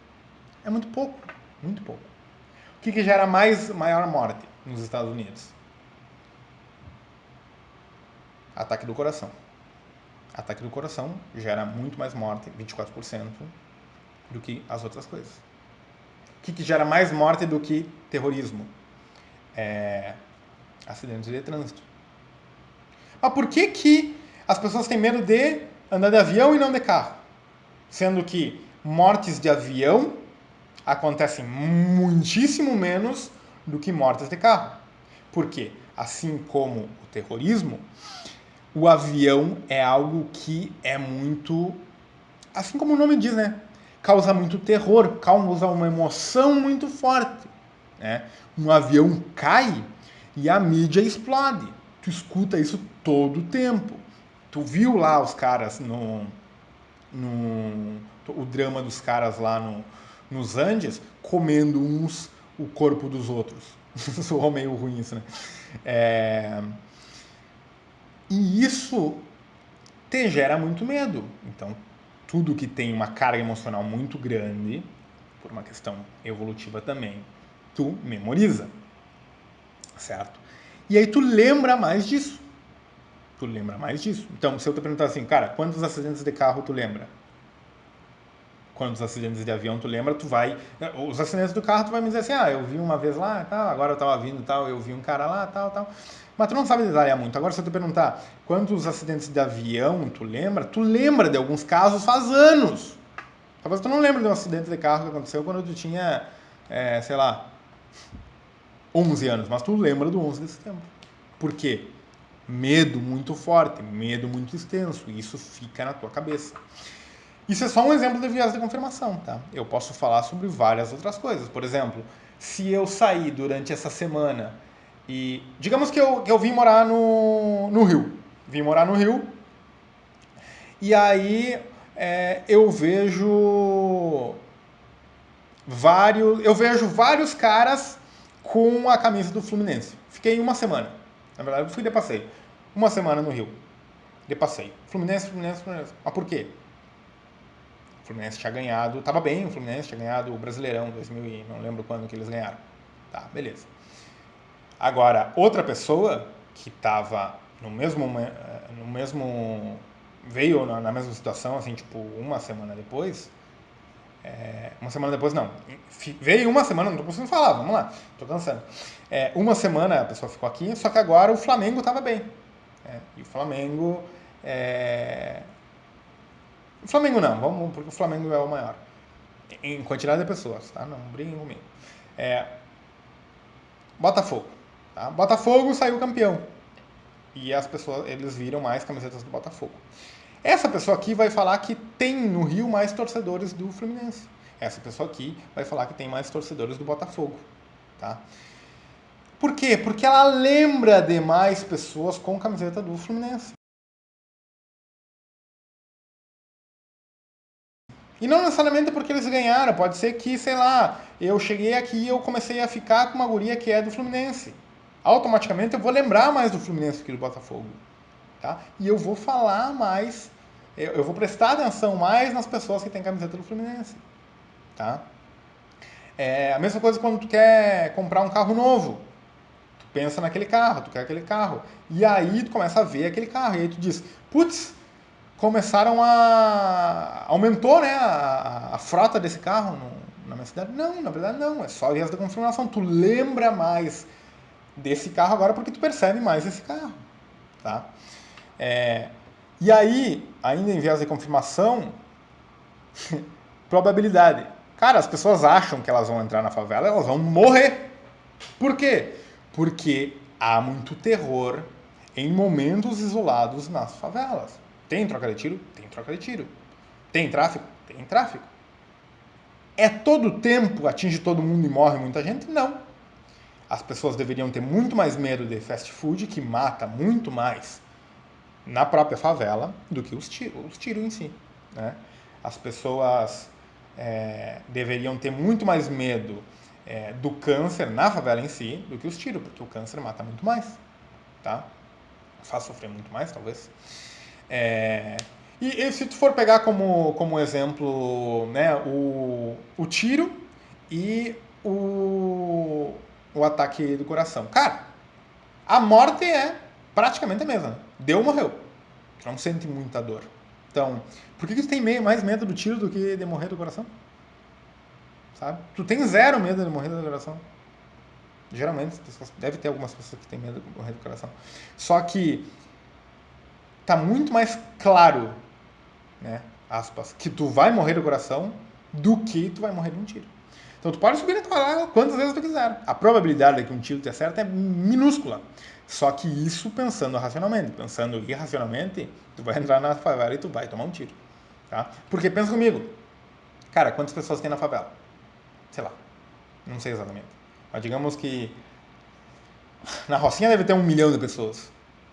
É muito pouco. Muito pouco. O que gera maior morte nos Estados Unidos? Ataque do coração. Ataque do coração gera muito mais morte, 24%, do que as outras coisas. O que gera mais morte do que terrorismo? Acidentes de trânsito. Mas por que as pessoas têm medo de andar de avião e não de carro? Sendo que mortes de avião acontecem muitíssimo menos do que mortes de carro. Por quê? Assim como o terrorismo, o avião é algo que é muito, assim como o nome diz, né? Causa muito terror, causa uma emoção muito forte. Né? Um avião cai e a mídia explode. Tu escuta isso todo o tempo. Tu viu lá os caras o drama dos caras lá nos Andes comendo uns o corpo dos outros. Soou meio ruim isso, né? E isso te gera muito medo. Então, tudo que tem uma carga emocional muito grande, por uma questão evolutiva também, tu memoriza, certo? E aí tu lembra mais disso. Tu lembra mais disso. Então, se eu te perguntar assim, cara, quantos acidentes de carro tu lembra? Quantos acidentes de avião tu lembra, tu vai... Os acidentes do carro, tu vai me dizer assim, eu vi uma vez lá, tal, agora eu tava vindo, tal, eu vi um cara lá, tal, tal. Mas tu não sabe detalhar muito. Agora, se eu te perguntar quantos acidentes de avião tu lembra de alguns casos faz anos. Talvez tu não lembre de um acidente de carro que aconteceu quando tu tinha, sei lá, 11 anos, mas tu lembra do 11 de setembro. Por quê? Medo muito forte, medo muito extenso, e isso fica na tua cabeça. Isso é só um exemplo de viés de confirmação, tá? Eu posso falar sobre várias outras coisas. Por exemplo, se eu sair durante essa semana e... Digamos que eu vim morar no Rio. Vim morar no Rio. E aí eu vejo vários caras com a camisa do Fluminense. Fiquei uma semana. Na verdade, eu fui de passeio. Uma semana no Rio. De passeio. Fluminense, Fluminense, Fluminense. Mas por quê? O Fluminense tinha ganhado, tava bem, o Fluminense tinha ganhado o Brasileirão 2000 e não lembro quando que eles ganharam. Tá, beleza. Agora, outra pessoa que tava no mesmo veio na mesma situação, assim, tipo, uma semana depois, uma semana depois não, veio uma semana, não tô conseguindo falar, vamos lá, tô cansando. Uma semana a pessoa ficou aqui, só que agora o Flamengo tava bem. E o Flamengo o Flamengo não, vamos, porque o Flamengo é o maior. Em quantidade de pessoas, tá? Não briguem comigo. Botafogo. Tá? Botafogo saiu campeão. E as pessoas, eles viram mais camisetas do Botafogo. Essa pessoa aqui vai falar que tem no Rio mais torcedores do Fluminense. Essa pessoa aqui vai falar que tem mais torcedores do Botafogo. Tá? Por quê? Porque ela lembra de mais pessoas com camiseta do Fluminense. E não necessariamente porque eles ganharam, pode ser que, sei lá, eu cheguei aqui e eu comecei a ficar com uma guria que é do Fluminense. automaticamente eu vou lembrar mais do Fluminense que do Botafogo. Tá? E eu vou falar mais, eu vou prestar atenção mais nas pessoas que têm camiseta do Fluminense. Tá? É a mesma coisa quando tu quer comprar um carro novo. Tu pensa naquele carro, tu quer aquele carro. E aí tu começa a ver aquele carro. E aí tu diz, putz, começaram a... aumentou, né, a frota desse carro na minha cidade. Não, na verdade não. É só viés da confirmação. Tu lembra mais desse carro agora porque tu percebe mais esse carro. Tá? E aí, ainda em viés de confirmação, probabilidade. Cara, as pessoas acham que elas vão entrar na favela, elas vão morrer. Por quê? Porque há muito terror em momentos isolados nas favelas. Tem troca de tiro? Tem troca de tiro. Tem tráfico? Tem tráfico. É todo tempo atinge todo mundo e morre muita gente? Não. As pessoas deveriam ter muito mais medo de fast food, que mata muito mais na própria favela do que os tiros em si. Né? As pessoas deveriam ter muito mais medo do câncer na favela em si do que os tiros, porque o câncer mata muito mais. Tá? Faz sofrer muito mais, talvez. E se tu for pegar como exemplo, né, o tiro e o ataque do coração. Cara, a morte é praticamente a mesma. Deu, morreu. Tu não sente muita dor. Então, por que tu tem mais medo do tiro do que de morrer do coração? Sabe? Tu tem zero medo de morrer do coração. Geralmente, deve ter algumas pessoas que têm medo de morrer do coração. Só que tá muito mais claro, né, aspas, que tu vai morrer do coração do que tu vai morrer de um tiro. Então tu pode subir na tua água quantas vezes tu quiser. A probabilidade de que um tiro te acerte é minúscula. Só que isso pensando racionalmente. Pensando irracionalmente, tu vai entrar na favela e tu vai tomar um tiro. Tá? Porque pensa comigo, cara, quantas pessoas tem na favela? Sei lá, não sei exatamente. Mas digamos que na Rocinha deve ter 1 milhão de pessoas.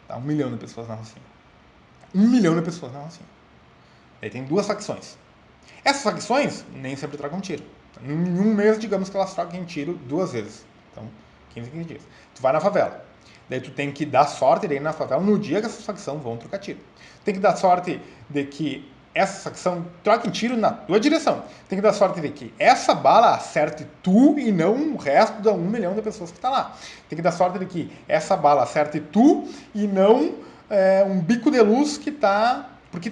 Tá? 1 milhão de pessoas na Rocinha. 1 milhão de pessoas na Rocinha. Aí tem duas facções. Essas facções nem sempre trocam tiro. Em um mês, digamos que elas trocam tiro 2 vezes. Então, 15 em 15 dias. Tu vai na favela. Daí tu tem que dar sorte de ir na favela no dia que essas facções vão trocar tiro. Tem que dar sorte de que essa facção troque tiro na tua direção. Tem que dar sorte de que essa bala acerte tu e não o resto da 1 milhão de pessoas que está lá. Tem que dar sorte de que essa bala acerte tu e não um bico de luz que está... Porque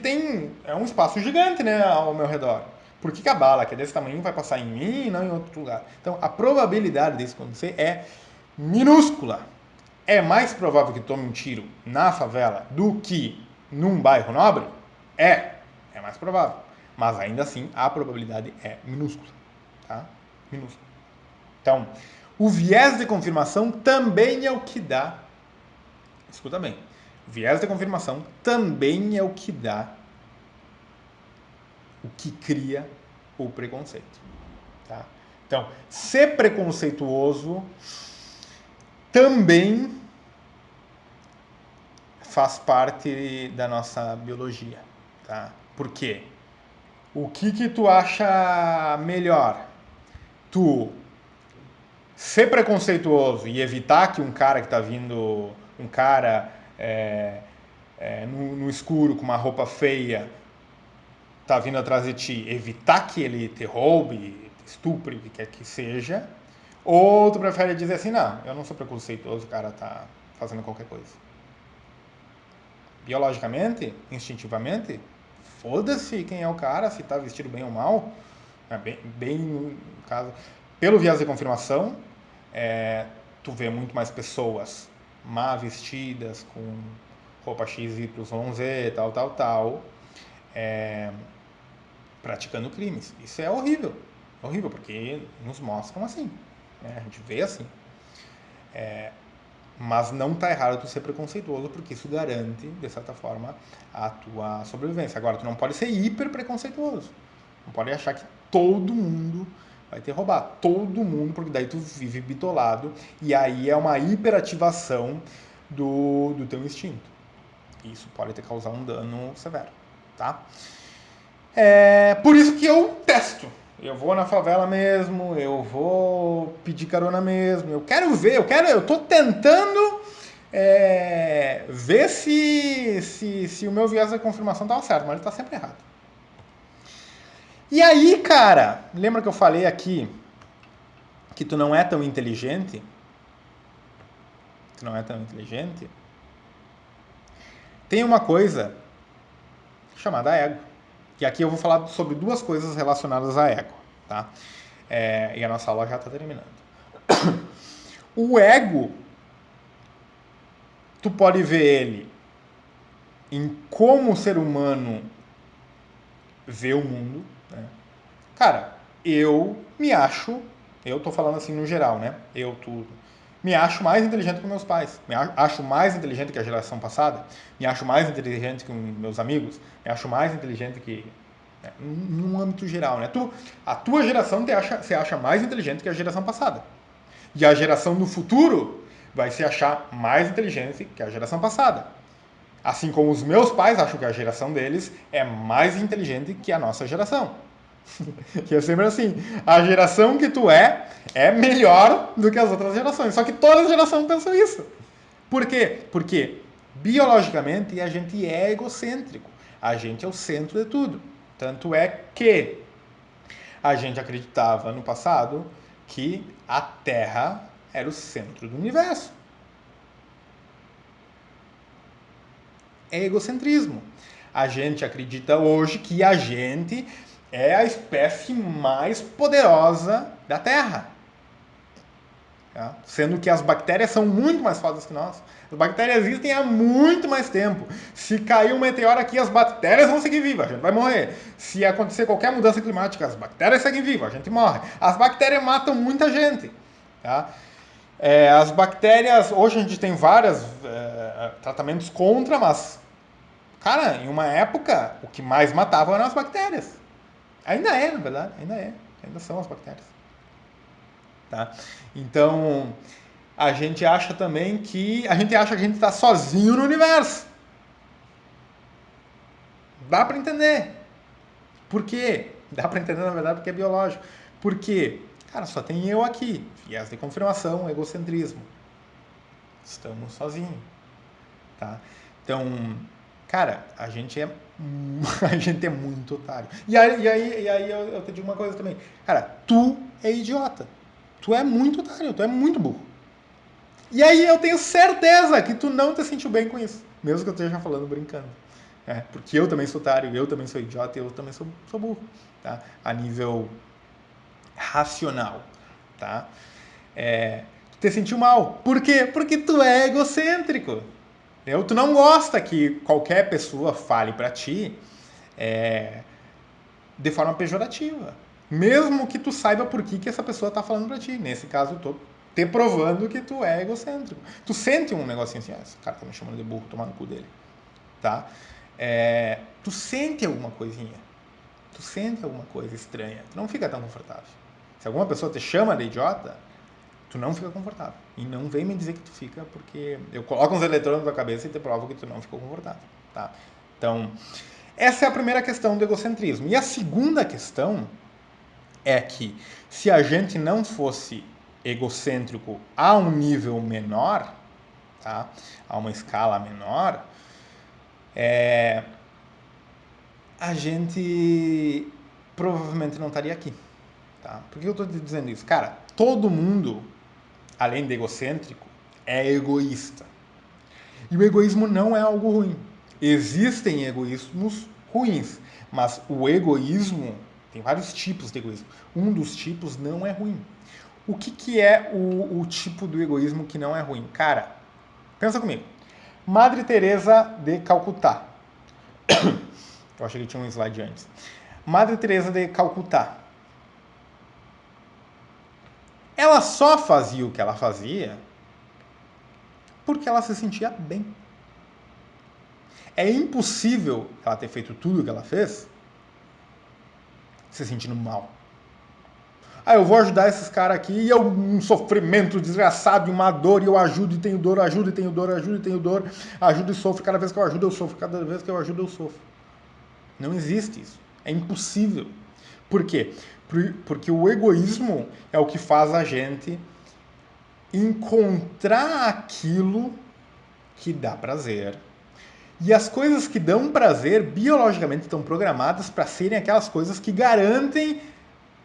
é um espaço gigante, né, ao meu redor. Por que a bala, que é desse tamanho, vai passar em mim e não em outro lugar? Então, a probabilidade disso acontecer é minúscula. É mais provável que tome um tiro na favela do que num bairro nobre? É mais provável. Mas ainda assim, a probabilidade é minúscula. Tá? Minúscula. Então, o viés de confirmação também é o que dá. Escuta bem. O viés de confirmação também é o que dá, o que cria o preconceito. Tá? Então, ser preconceituoso também faz parte da nossa biologia. Tá? Por quê? O que tu acha melhor? Tu ser preconceituoso e evitar que um cara que tá vindo, um cara no escuro com uma roupa feia tá vindo atrás de ti, evitar que ele te roube, te estupre, o que quer que seja, ou tu prefere dizer assim, não, eu não sou preconceituoso, o cara tá fazendo qualquer coisa. Biologicamente, instintivamente, foda-se quem é o cara, se tá vestido bem ou mal, bem no caso, pelo viés de confirmação, tu vê muito mais pessoas má vestidas, com roupa XYZ, tal, praticando crimes. Isso é horrível. Horrível, porque nos mostram assim. Né? A gente vê assim. Mas não está errado tu ser preconceituoso, porque isso garante, de certa forma, a tua sobrevivência. Agora, tu não pode ser hiper preconceituoso. Não pode achar que todo mundo vai te roubar. Todo mundo, porque daí tu vive bitolado. E aí é uma hiperativação do teu instinto. Isso pode te causar um dano severo. Tá? Por isso que eu testo. Eu vou na favela mesmo, eu vou pedir carona mesmo, eu quero ver, eu tô tentando ver se o meu viés da confirmação tava certo, mas ele tá sempre errado. E aí, cara, lembra que eu falei aqui que tu não é tão inteligente? Tu não é tão inteligente? Tem uma coisa chamada ego. E aqui eu vou falar sobre duas coisas relacionadas a ego, tá? E a nossa aula já está terminando. O ego, tu pode ver ele em como o ser humano vê o mundo, né? Cara, eu tô falando assim no geral, né? Me acho mais inteligente que meus pais, acho mais inteligente que a geração passada, me acho mais inteligente que meus amigos, me acho mais inteligente que né, num âmbito geral, né? A tua geração se acha mais inteligente que a geração passada. E a geração do futuro vai se achar mais inteligente que a geração passada. Assim como os meus pais acham que a geração deles é mais inteligente que a nossa geração. Que é sempre assim, a geração que tu é melhor do que as outras gerações. Só que todas as gerações pensam isso. Por quê? Porque biologicamente a gente é egocêntrico. A gente é o centro de tudo. Tanto é que a gente acreditava no passado que a Terra era o centro do universo. É egocentrismo. A gente acredita hoje que a gente é a espécie mais poderosa da Terra. Tá? Sendo que as bactérias são muito mais fodas que nós. As bactérias existem há muito mais tempo. Se cair um meteoro aqui, as bactérias vão seguir vivas, a gente vai morrer. Se acontecer qualquer mudança climática, as bactérias seguem vivas, a gente morre. As bactérias matam muita gente. Tá? As bactérias, hoje a gente tem vários tratamentos contra, mas, cara, em uma época, o que mais matava eram as bactérias. Ainda é, na verdade, ainda são as bactérias. Tá? Então, a gente acha que a gente está sozinho no universo. Dá para entender. Por quê? Dá para entender, na verdade, porque é biológico. Por quê? Cara, só tem eu aqui. Viés de confirmação, egocentrismo. Estamos sozinhos. Tá? Então, cara, a gente é a gente é muito otário. E aí eu te digo uma coisa também. Cara, tu é idiota. Tu é muito otário, tu é muito burro. E aí eu tenho certeza que tu não te sentiu bem com isso. Mesmo que eu esteja falando brincando. Porque eu também sou otário, eu também sou idiota, eu também sou burro. Tá? A nível racional. Tá? Tu te sentiu mal. Por quê? Porque tu é egocêntrico. Tu não gosta que qualquer pessoa fale pra ti de forma pejorativa. Mesmo que tu saiba por que essa pessoa tá falando pra ti. Nesse caso, eu tô te provando que tu é egocêntrico. Tu sente um negocinho assim, esse cara tá me chamando de burro, tomar no cu dele. Tá? Tu sente alguma coisinha. Tu sente alguma coisa estranha. Tu não fica tão confortável. Se alguma pessoa te chama de idiota, tu não fica confortável. E não vem me dizer que tu fica, porque eu coloco uns eletrônicos na tua cabeça e te provo que tu não ficou confortável. Tá? Então, essa é a primeira questão do egocentrismo. E a segunda questão é que se a gente não fosse egocêntrico a um nível menor, tá? A uma escala menor, a gente provavelmente não estaria aqui. Tá? Por que eu estou te dizendo isso? Cara, todo mundo, além de egocêntrico, é egoísta. E o egoísmo não é algo ruim. Existem egoísmos ruins, mas o egoísmo, tem vários tipos de egoísmo. Um dos tipos não é ruim. O que é o tipo do egoísmo que não é ruim? Cara, pensa comigo. Madre Teresa de Calcutá. Eu achei que tinha um slide antes. Madre Teresa de Calcutá. Ela só fazia o que ela fazia porque ela se sentia bem. É impossível ela ter feito tudo o que ela fez se sentindo mal. Eu vou ajudar esses caras aqui e eu um sofrimento desgraçado, uma dor, e eu ajudo e tenho dor, ajudo e tenho dor, ajudo e tenho dor, ajudo e sofro, cada vez que eu ajudo eu sofro, cada vez que eu ajudo eu sofro. Não existe isso. É impossível. Por quê? Porque o egoísmo é o que faz a gente encontrar aquilo que dá prazer. E as coisas que dão prazer, biologicamente, estão programadas para serem aquelas coisas que garantem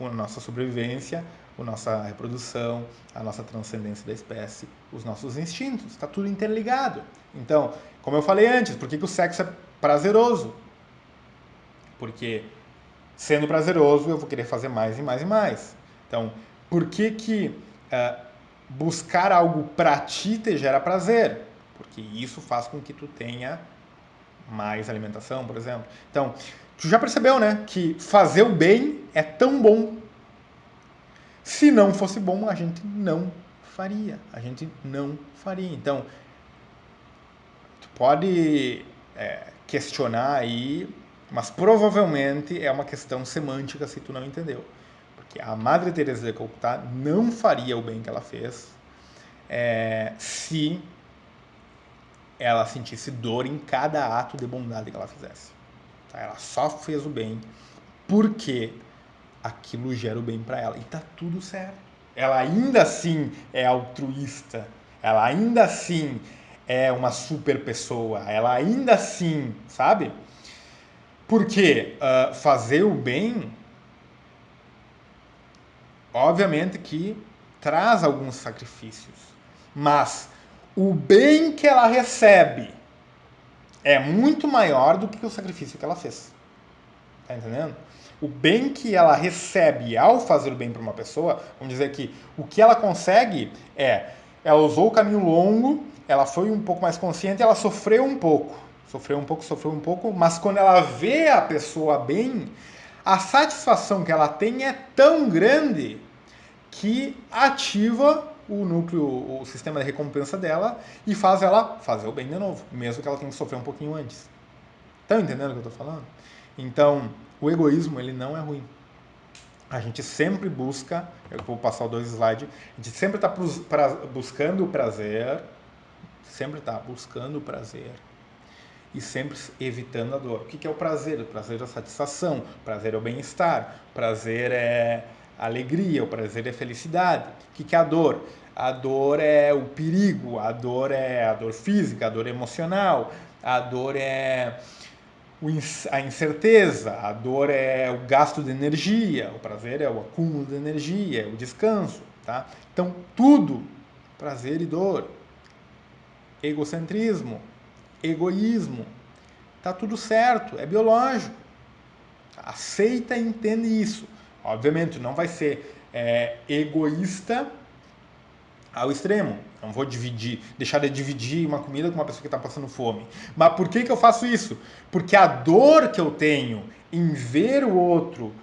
a nossa sobrevivência, a nossa reprodução, a nossa transcendência da espécie, os nossos instintos. Está tudo interligado. Então, como eu falei antes, por que o sexo é prazeroso? Porque, sendo prazeroso, eu vou querer fazer mais e mais e mais. Então, por que buscar algo para ti te gera prazer? Porque isso faz com que tu tenha mais alimentação, por exemplo. Então, tu já percebeu, né, que fazer o bem é tão bom. Se não fosse bom, a gente não faria. A gente não faria. Então, tu pode questionar aí, mas provavelmente é uma questão semântica se tu não entendeu. Porque a Madre Teresa de Calcutá não faria o bem que ela fez se ela sentisse dor em cada ato de bondade que ela fizesse. Tá? Ela só fez o bem porque aquilo gera o bem para ela. E tá tudo certo. Ela ainda assim é altruísta. Ela ainda assim é uma super pessoa. Ela ainda assim, sabe? Porque fazer o bem, obviamente que traz alguns sacrifícios. Mas o bem que ela recebe é muito maior do que o sacrifício que ela fez. Tá entendendo? O bem que ela recebe ao fazer o bem para uma pessoa, vamos dizer que o que ela consegue ela usou o caminho longo, ela foi um pouco mais consciente, ela sofreu um pouco, sofreu um pouco, mas quando ela vê a pessoa bem, a satisfação que ela tem é tão grande que ativa o núcleo, o sistema de recompensa dela e faz ela fazer o bem de novo, mesmo que ela tenha que sofrer um pouquinho antes. Estão entendendo o que eu estou falando? Então, o egoísmo, ele não é ruim. A gente sempre busca, eu vou passar os 2 slides, a gente sempre está buscando o prazer, sempre está buscando o prazer e sempre evitando a dor. O que é o prazer? O prazer é a satisfação, o prazer é o bem-estar, o prazer é a alegria, o prazer é a felicidade. O que é a dor? A dor é o perigo, a dor é a dor física, a dor emocional, a dor é a incerteza, a dor é o gasto de energia, o prazer é o acúmulo de energia, é o descanso, tá? Então, tudo, prazer e dor, egocentrismo, egoísmo, tá tudo certo, é biológico. Aceita e entende isso. Obviamente, não vai ser egoísta ao extremo. Não vou deixar de dividir uma comida com uma pessoa que está passando fome. Mas por que eu faço isso? Porque a dor que eu tenho em ver o outro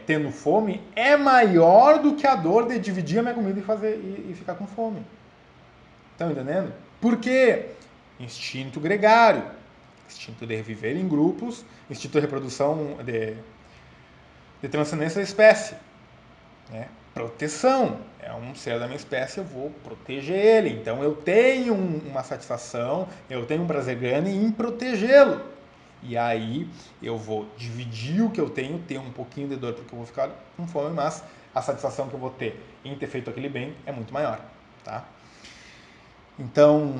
tendo fome é maior do que a dor de dividir a minha comida e ficar com fome. Estão entendendo? Por quê? Instinto gregário, instinto de viver em grupos, instinto de reprodução de transcendência da espécie. Né? Proteção. É um ser da minha espécie, eu vou proteger ele. Então eu tenho uma satisfação, eu tenho um prazer grande em protegê-lo. E aí eu vou dividir o que eu tenho, ter um pouquinho de dor porque eu vou ficar com fome, mas a satisfação que eu vou ter em ter feito aquele bem é muito maior. Tá? Então,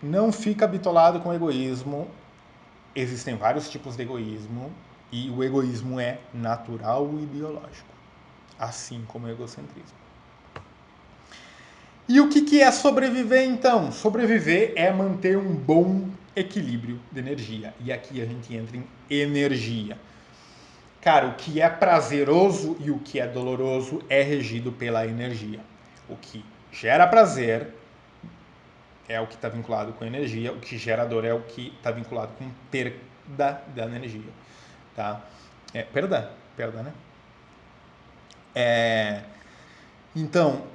não fica bitolado com o egoísmo. Existem vários tipos de egoísmo e o egoísmo é natural e biológico, assim como o egocentrismo. E o que é sobreviver então? Sobreviver é manter um bom equilíbrio de energia. E aqui a gente entra em energia. Cara, o que é prazeroso e o que é doloroso é regido pela energia. O que gera prazer é o que está vinculado com energia, o que gera dor é o que está vinculado com perda da energia. Tá? Perda, né? Então,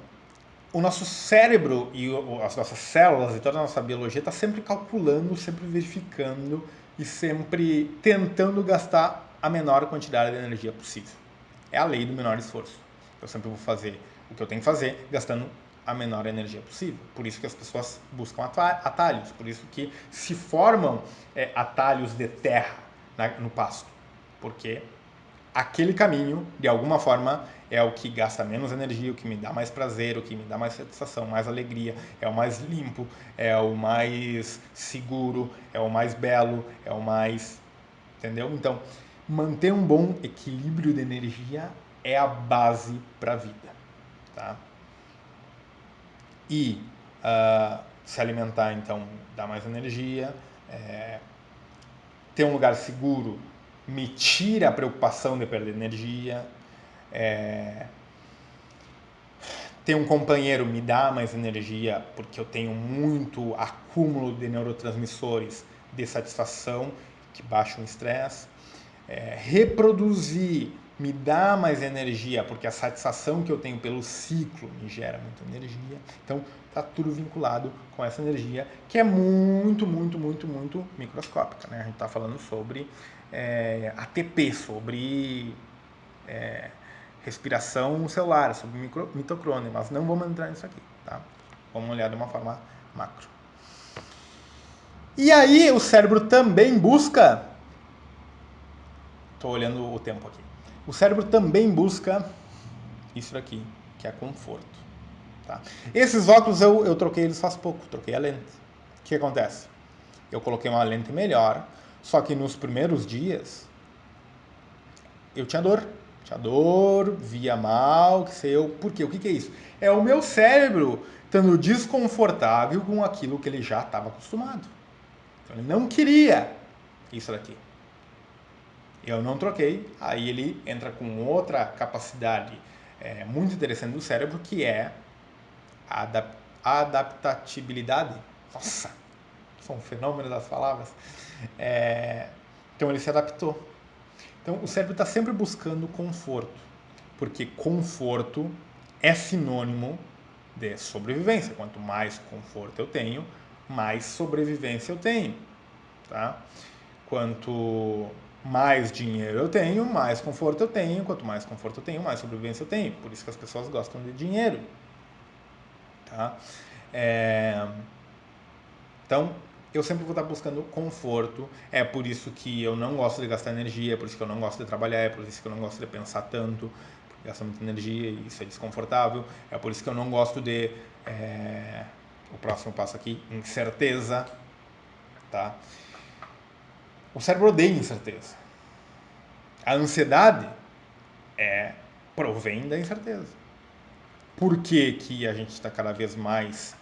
o nosso cérebro e as nossas células e toda a nossa biologia está sempre calculando, sempre verificando e sempre tentando gastar a menor quantidade de energia possível. É a lei do menor esforço. Eu sempre vou fazer o que eu tenho que fazer, gastando a menor energia possível. Por isso que as pessoas buscam atalhos, por isso que se formam atalhos de terra no pasto. Porque aquele caminho, de alguma forma, é o que gasta menos energia, o que me dá mais prazer, o que me dá mais satisfação, mais alegria, é o mais limpo, é o mais seguro, é o mais belo, é o mais... Entendeu? Então, manter um bom equilíbrio de energia é a base para a vida, tá? E se alimentar, então, dá mais energia, ter um lugar seguro me tira a preocupação de perder energia, ter um companheiro me dá mais energia porque eu tenho muito acúmulo de neurotransmissores de satisfação que baixam o estresse. Reproduzir me dá mais energia porque a satisfação que eu tenho pelo ciclo me gera muita energia. Então tá tudo vinculado com essa energia que é muito, muito, muito, muito microscópica, né? A gente tá falando sobre ATP, sobre respiração celular, sobre mitocôndria, mas não vamos entrar nisso aqui, tá? Vamos olhar de uma forma macro. E aí o cérebro também busca... Estou olhando o tempo aqui. O cérebro também busca isso aqui, que é conforto. Tá? Esses óculos eu troquei eles faz pouco, troquei a lente. O que acontece? Eu coloquei uma lente melhor, só que nos primeiros dias eu tinha dor, via mal, que sei eu. Por quê? O que é isso? É o meu cérebro estando desconfortável com aquilo que ele já estava acostumado. Então ele não queria isso daqui. Eu não troquei, aí ele entra com outra capacidade muito interessante do cérebro, que é a adaptabilidade. Nossa, são um fenômeno das palavras. Então ele se adaptou. Então o cérebro está sempre buscando conforto, porque conforto é sinônimo de sobrevivência. Quanto mais conforto eu tenho, mais sobrevivência eu tenho. Tá? Quanto mais dinheiro eu tenho, mais conforto eu tenho. Quanto mais conforto eu tenho, mais sobrevivência eu tenho. Por isso que as pessoas gostam de dinheiro. Tá? Então, eu sempre vou estar buscando conforto. É por isso que eu não gosto de gastar energia, é por isso que eu não gosto de trabalhar, é por isso que eu não gosto de pensar tanto, porque gasta muita energia e isso é desconfortável. É por isso que eu não gosto de... o próximo passo aqui, incerteza. Tá? O cérebro odeia incerteza. A ansiedade provém da incerteza. Por que, que a gente está cada vez mais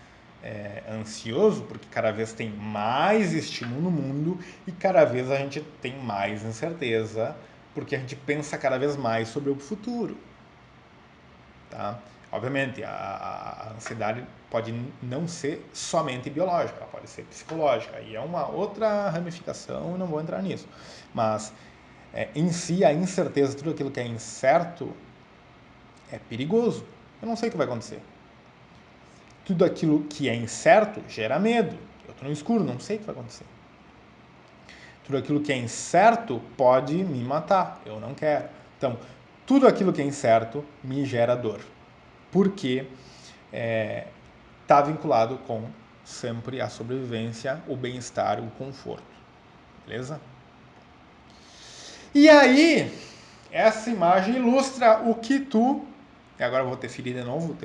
ansioso? Porque cada vez tem mais estímulo no mundo e cada vez a gente tem mais incerteza, porque a gente pensa cada vez mais sobre o futuro. Tá? Obviamente, a ansiedade pode não ser somente biológica, ela pode ser psicológica, e é uma outra ramificação, não vou entrar nisso. Mas, em si, a incerteza, tudo aquilo que é incerto, é perigoso. Eu não sei o que vai acontecer. Tudo aquilo que é incerto gera medo. Eu estou no escuro, não sei o que vai acontecer. Tudo aquilo que é incerto pode me matar. Eu não quero. Então, tudo aquilo que é incerto me gera dor. Porque está vinculado com sempre a sobrevivência, o bem-estar, o conforto. Beleza? E aí, essa imagem ilustra o que tu... E agora eu vou ter ferir de novo o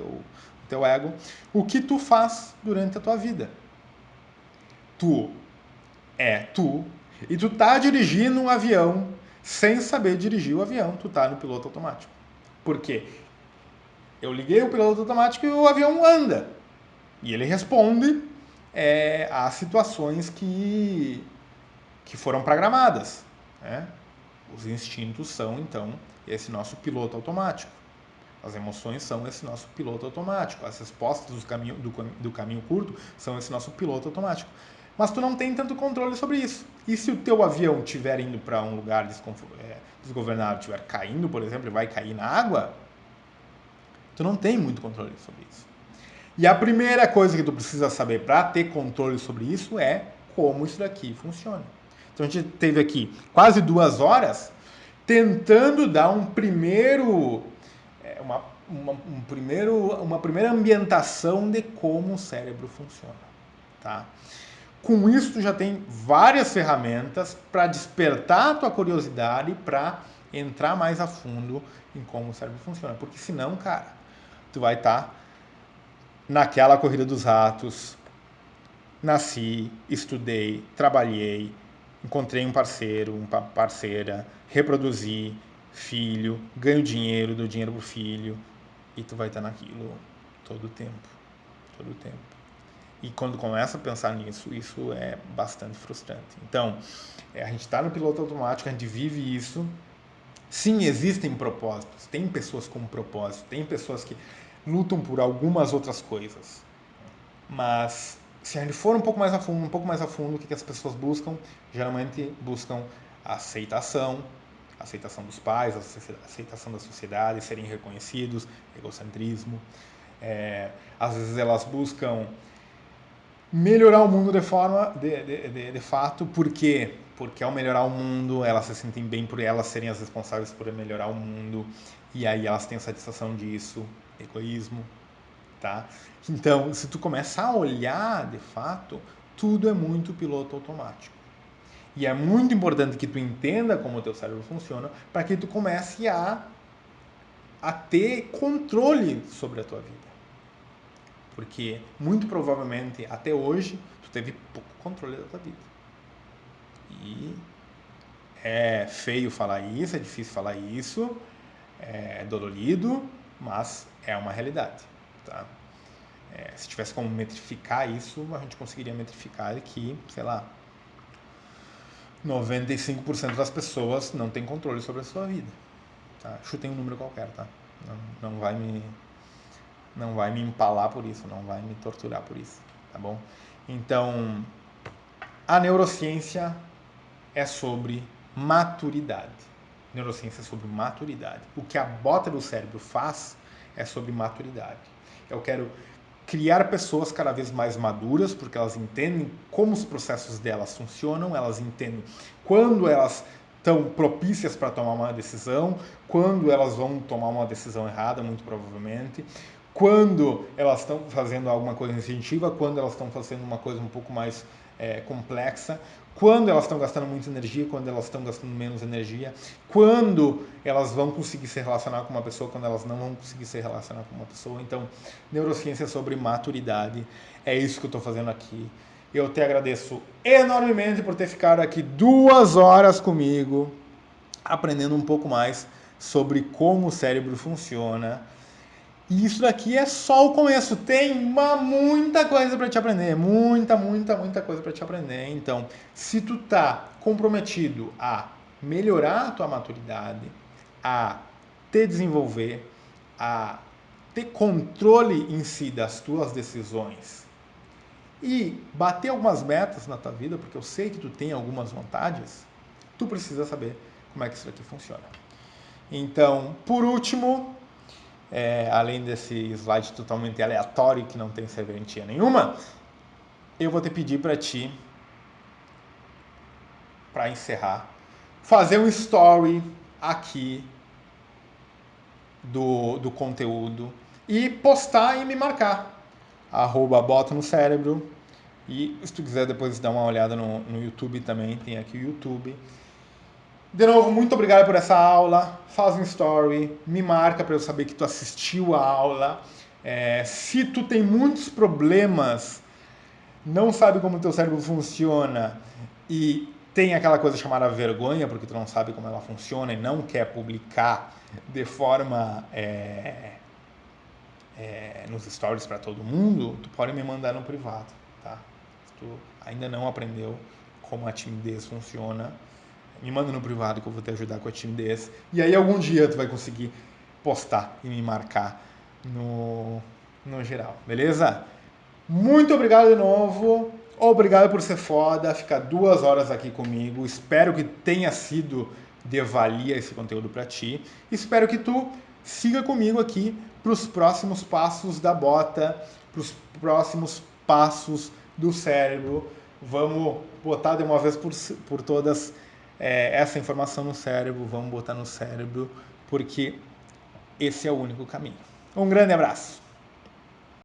teu ego. O que tu faz durante a tua vida. Tu é tu. E tu tá dirigindo um avião sem saber dirigir o avião. Tu tá no piloto automático. Por quê? Eu liguei o piloto automático e o avião anda. E ele responde às situações que foram programadas. Né? Os instintos são, então, esse nosso piloto automático. As emoções são esse nosso piloto automático. As respostas do caminho curto são esse nosso piloto automático. Mas tu não tem tanto controle sobre isso. E se o teu avião estiver indo para um lugar desgovernado, estiver caindo, por exemplo, e vai cair na água, tu não tem muito controle sobre isso. E a primeira coisa que tu precisa saber para ter controle sobre isso é como isso daqui funciona. Então a gente teve aqui quase 2 horas tentando dar uma primeira ambientação de como o cérebro funciona. Tá? Com isso, tu já tem várias ferramentas para despertar a tua curiosidade, para entrar mais a fundo em como o cérebro funciona. Porque senão, cara, tu vai estar naquela corrida dos ratos. Nasci, estudei, trabalhei, encontrei um parceiro, uma parceira, reproduzi, filho, ganho dinheiro, dou dinheiro pro filho, e tu vai estar naquilo todo o tempo, todo o tempo. E quando começa a pensar nisso, isso é bastante frustrante. Então, a gente está no piloto automático, a gente vive isso. Sim, existem propósitos, tem pessoas com propósito, tem pessoas que lutam por algumas outras coisas. Mas se a gente for um pouco mais a fundo, o que as pessoas buscam? Geralmente buscam aceitação, aceitação dos pais, aceitação da sociedade, serem reconhecidos, egocentrismo. Às vezes elas buscam melhorar o mundo de fato, por quê? Porque ao melhorar o mundo, elas se sentem bem por elas serem as responsáveis por melhorar o mundo, e aí elas têm a satisfação disso, egoísmo, tá? Então, se tu começar a olhar, de fato, tudo é muito piloto automático. E é muito importante que tu entenda como o teu cérebro funciona para que tu comece a ter controle sobre a tua vida. Porque, muito provavelmente, até hoje, tu teve pouco controle da tua vida. E é feio falar isso, é difícil falar isso, é dolorido, mas é uma realidade, tá? Se tivesse como metrificar isso, a gente conseguiria metrificar que, sei lá, 95% das pessoas não tem controle sobre a sua vida. Tá? Chutei um número qualquer, tá? Não vai me empalar por isso, não vai me torturar por isso, tá bom? Então, a neurociência é sobre maturidade. Neurociência é sobre maturidade. O que a bota do cérebro faz é sobre maturidade. Eu quero criar pessoas cada vez mais maduras, porque elas entendem como os processos delas funcionam, elas entendem quando elas estão propícias para tomar uma decisão, quando elas vão tomar uma decisão errada, muito provavelmente, quando elas estão fazendo alguma coisa instintiva, quando elas estão fazendo uma coisa um pouco mais complexa, quando elas estão gastando muita energia, quando elas estão gastando menos energia, quando elas vão conseguir se relacionar com uma pessoa, quando elas não vão conseguir se relacionar com uma pessoa. Então, neurociência sobre maturidade, é isso que eu estou fazendo aqui. Eu te agradeço enormemente por ter ficado aqui 2 horas comigo, aprendendo um pouco mais sobre como o cérebro funciona. E isso daqui é só o começo. Tem muita coisa para te aprender. Muita coisa para te aprender. Então, se tu tá comprometido a melhorar a tua maturidade, a te desenvolver, a ter controle em si das tuas decisões e bater algumas metas na tua vida, porque eu sei que tu tem algumas vontades, tu precisa saber como é que isso daqui funciona. Então, por último, além desse slide totalmente aleatório que não tem serventia nenhuma, eu vou te pedir para ti, para encerrar, fazer um story aqui do conteúdo e postar e me marcar. @bota no cérebro. E se tu quiser depois dar uma olhada no YouTube também, tem aqui o YouTube. De novo, muito obrigado por essa aula. Faz um story, me marca para eu saber que tu assistiu a aula. Se tu tem muitos problemas, não sabe como o teu cérebro funciona e tem aquela coisa chamada vergonha, porque tu não sabe como ela funciona e não quer publicar de forma nos stories para todo mundo, tu pode me mandar no privado, tá? Se tu ainda não aprendeu como a timidez funciona, me manda no privado que eu vou te ajudar com a timidez. E aí algum dia tu vai conseguir postar e me marcar no geral, beleza? Muito obrigado de novo. Obrigado por ser foda, ficar 2 horas aqui comigo. Espero que tenha sido de valia esse conteúdo para ti. Espero que tu siga comigo aqui para os próximos passos da bota, para os próximos passos do cérebro. Vamos botar de uma vez por todas essa informação no cérebro, vamos botar no cérebro, porque esse é o único caminho. Um grande abraço!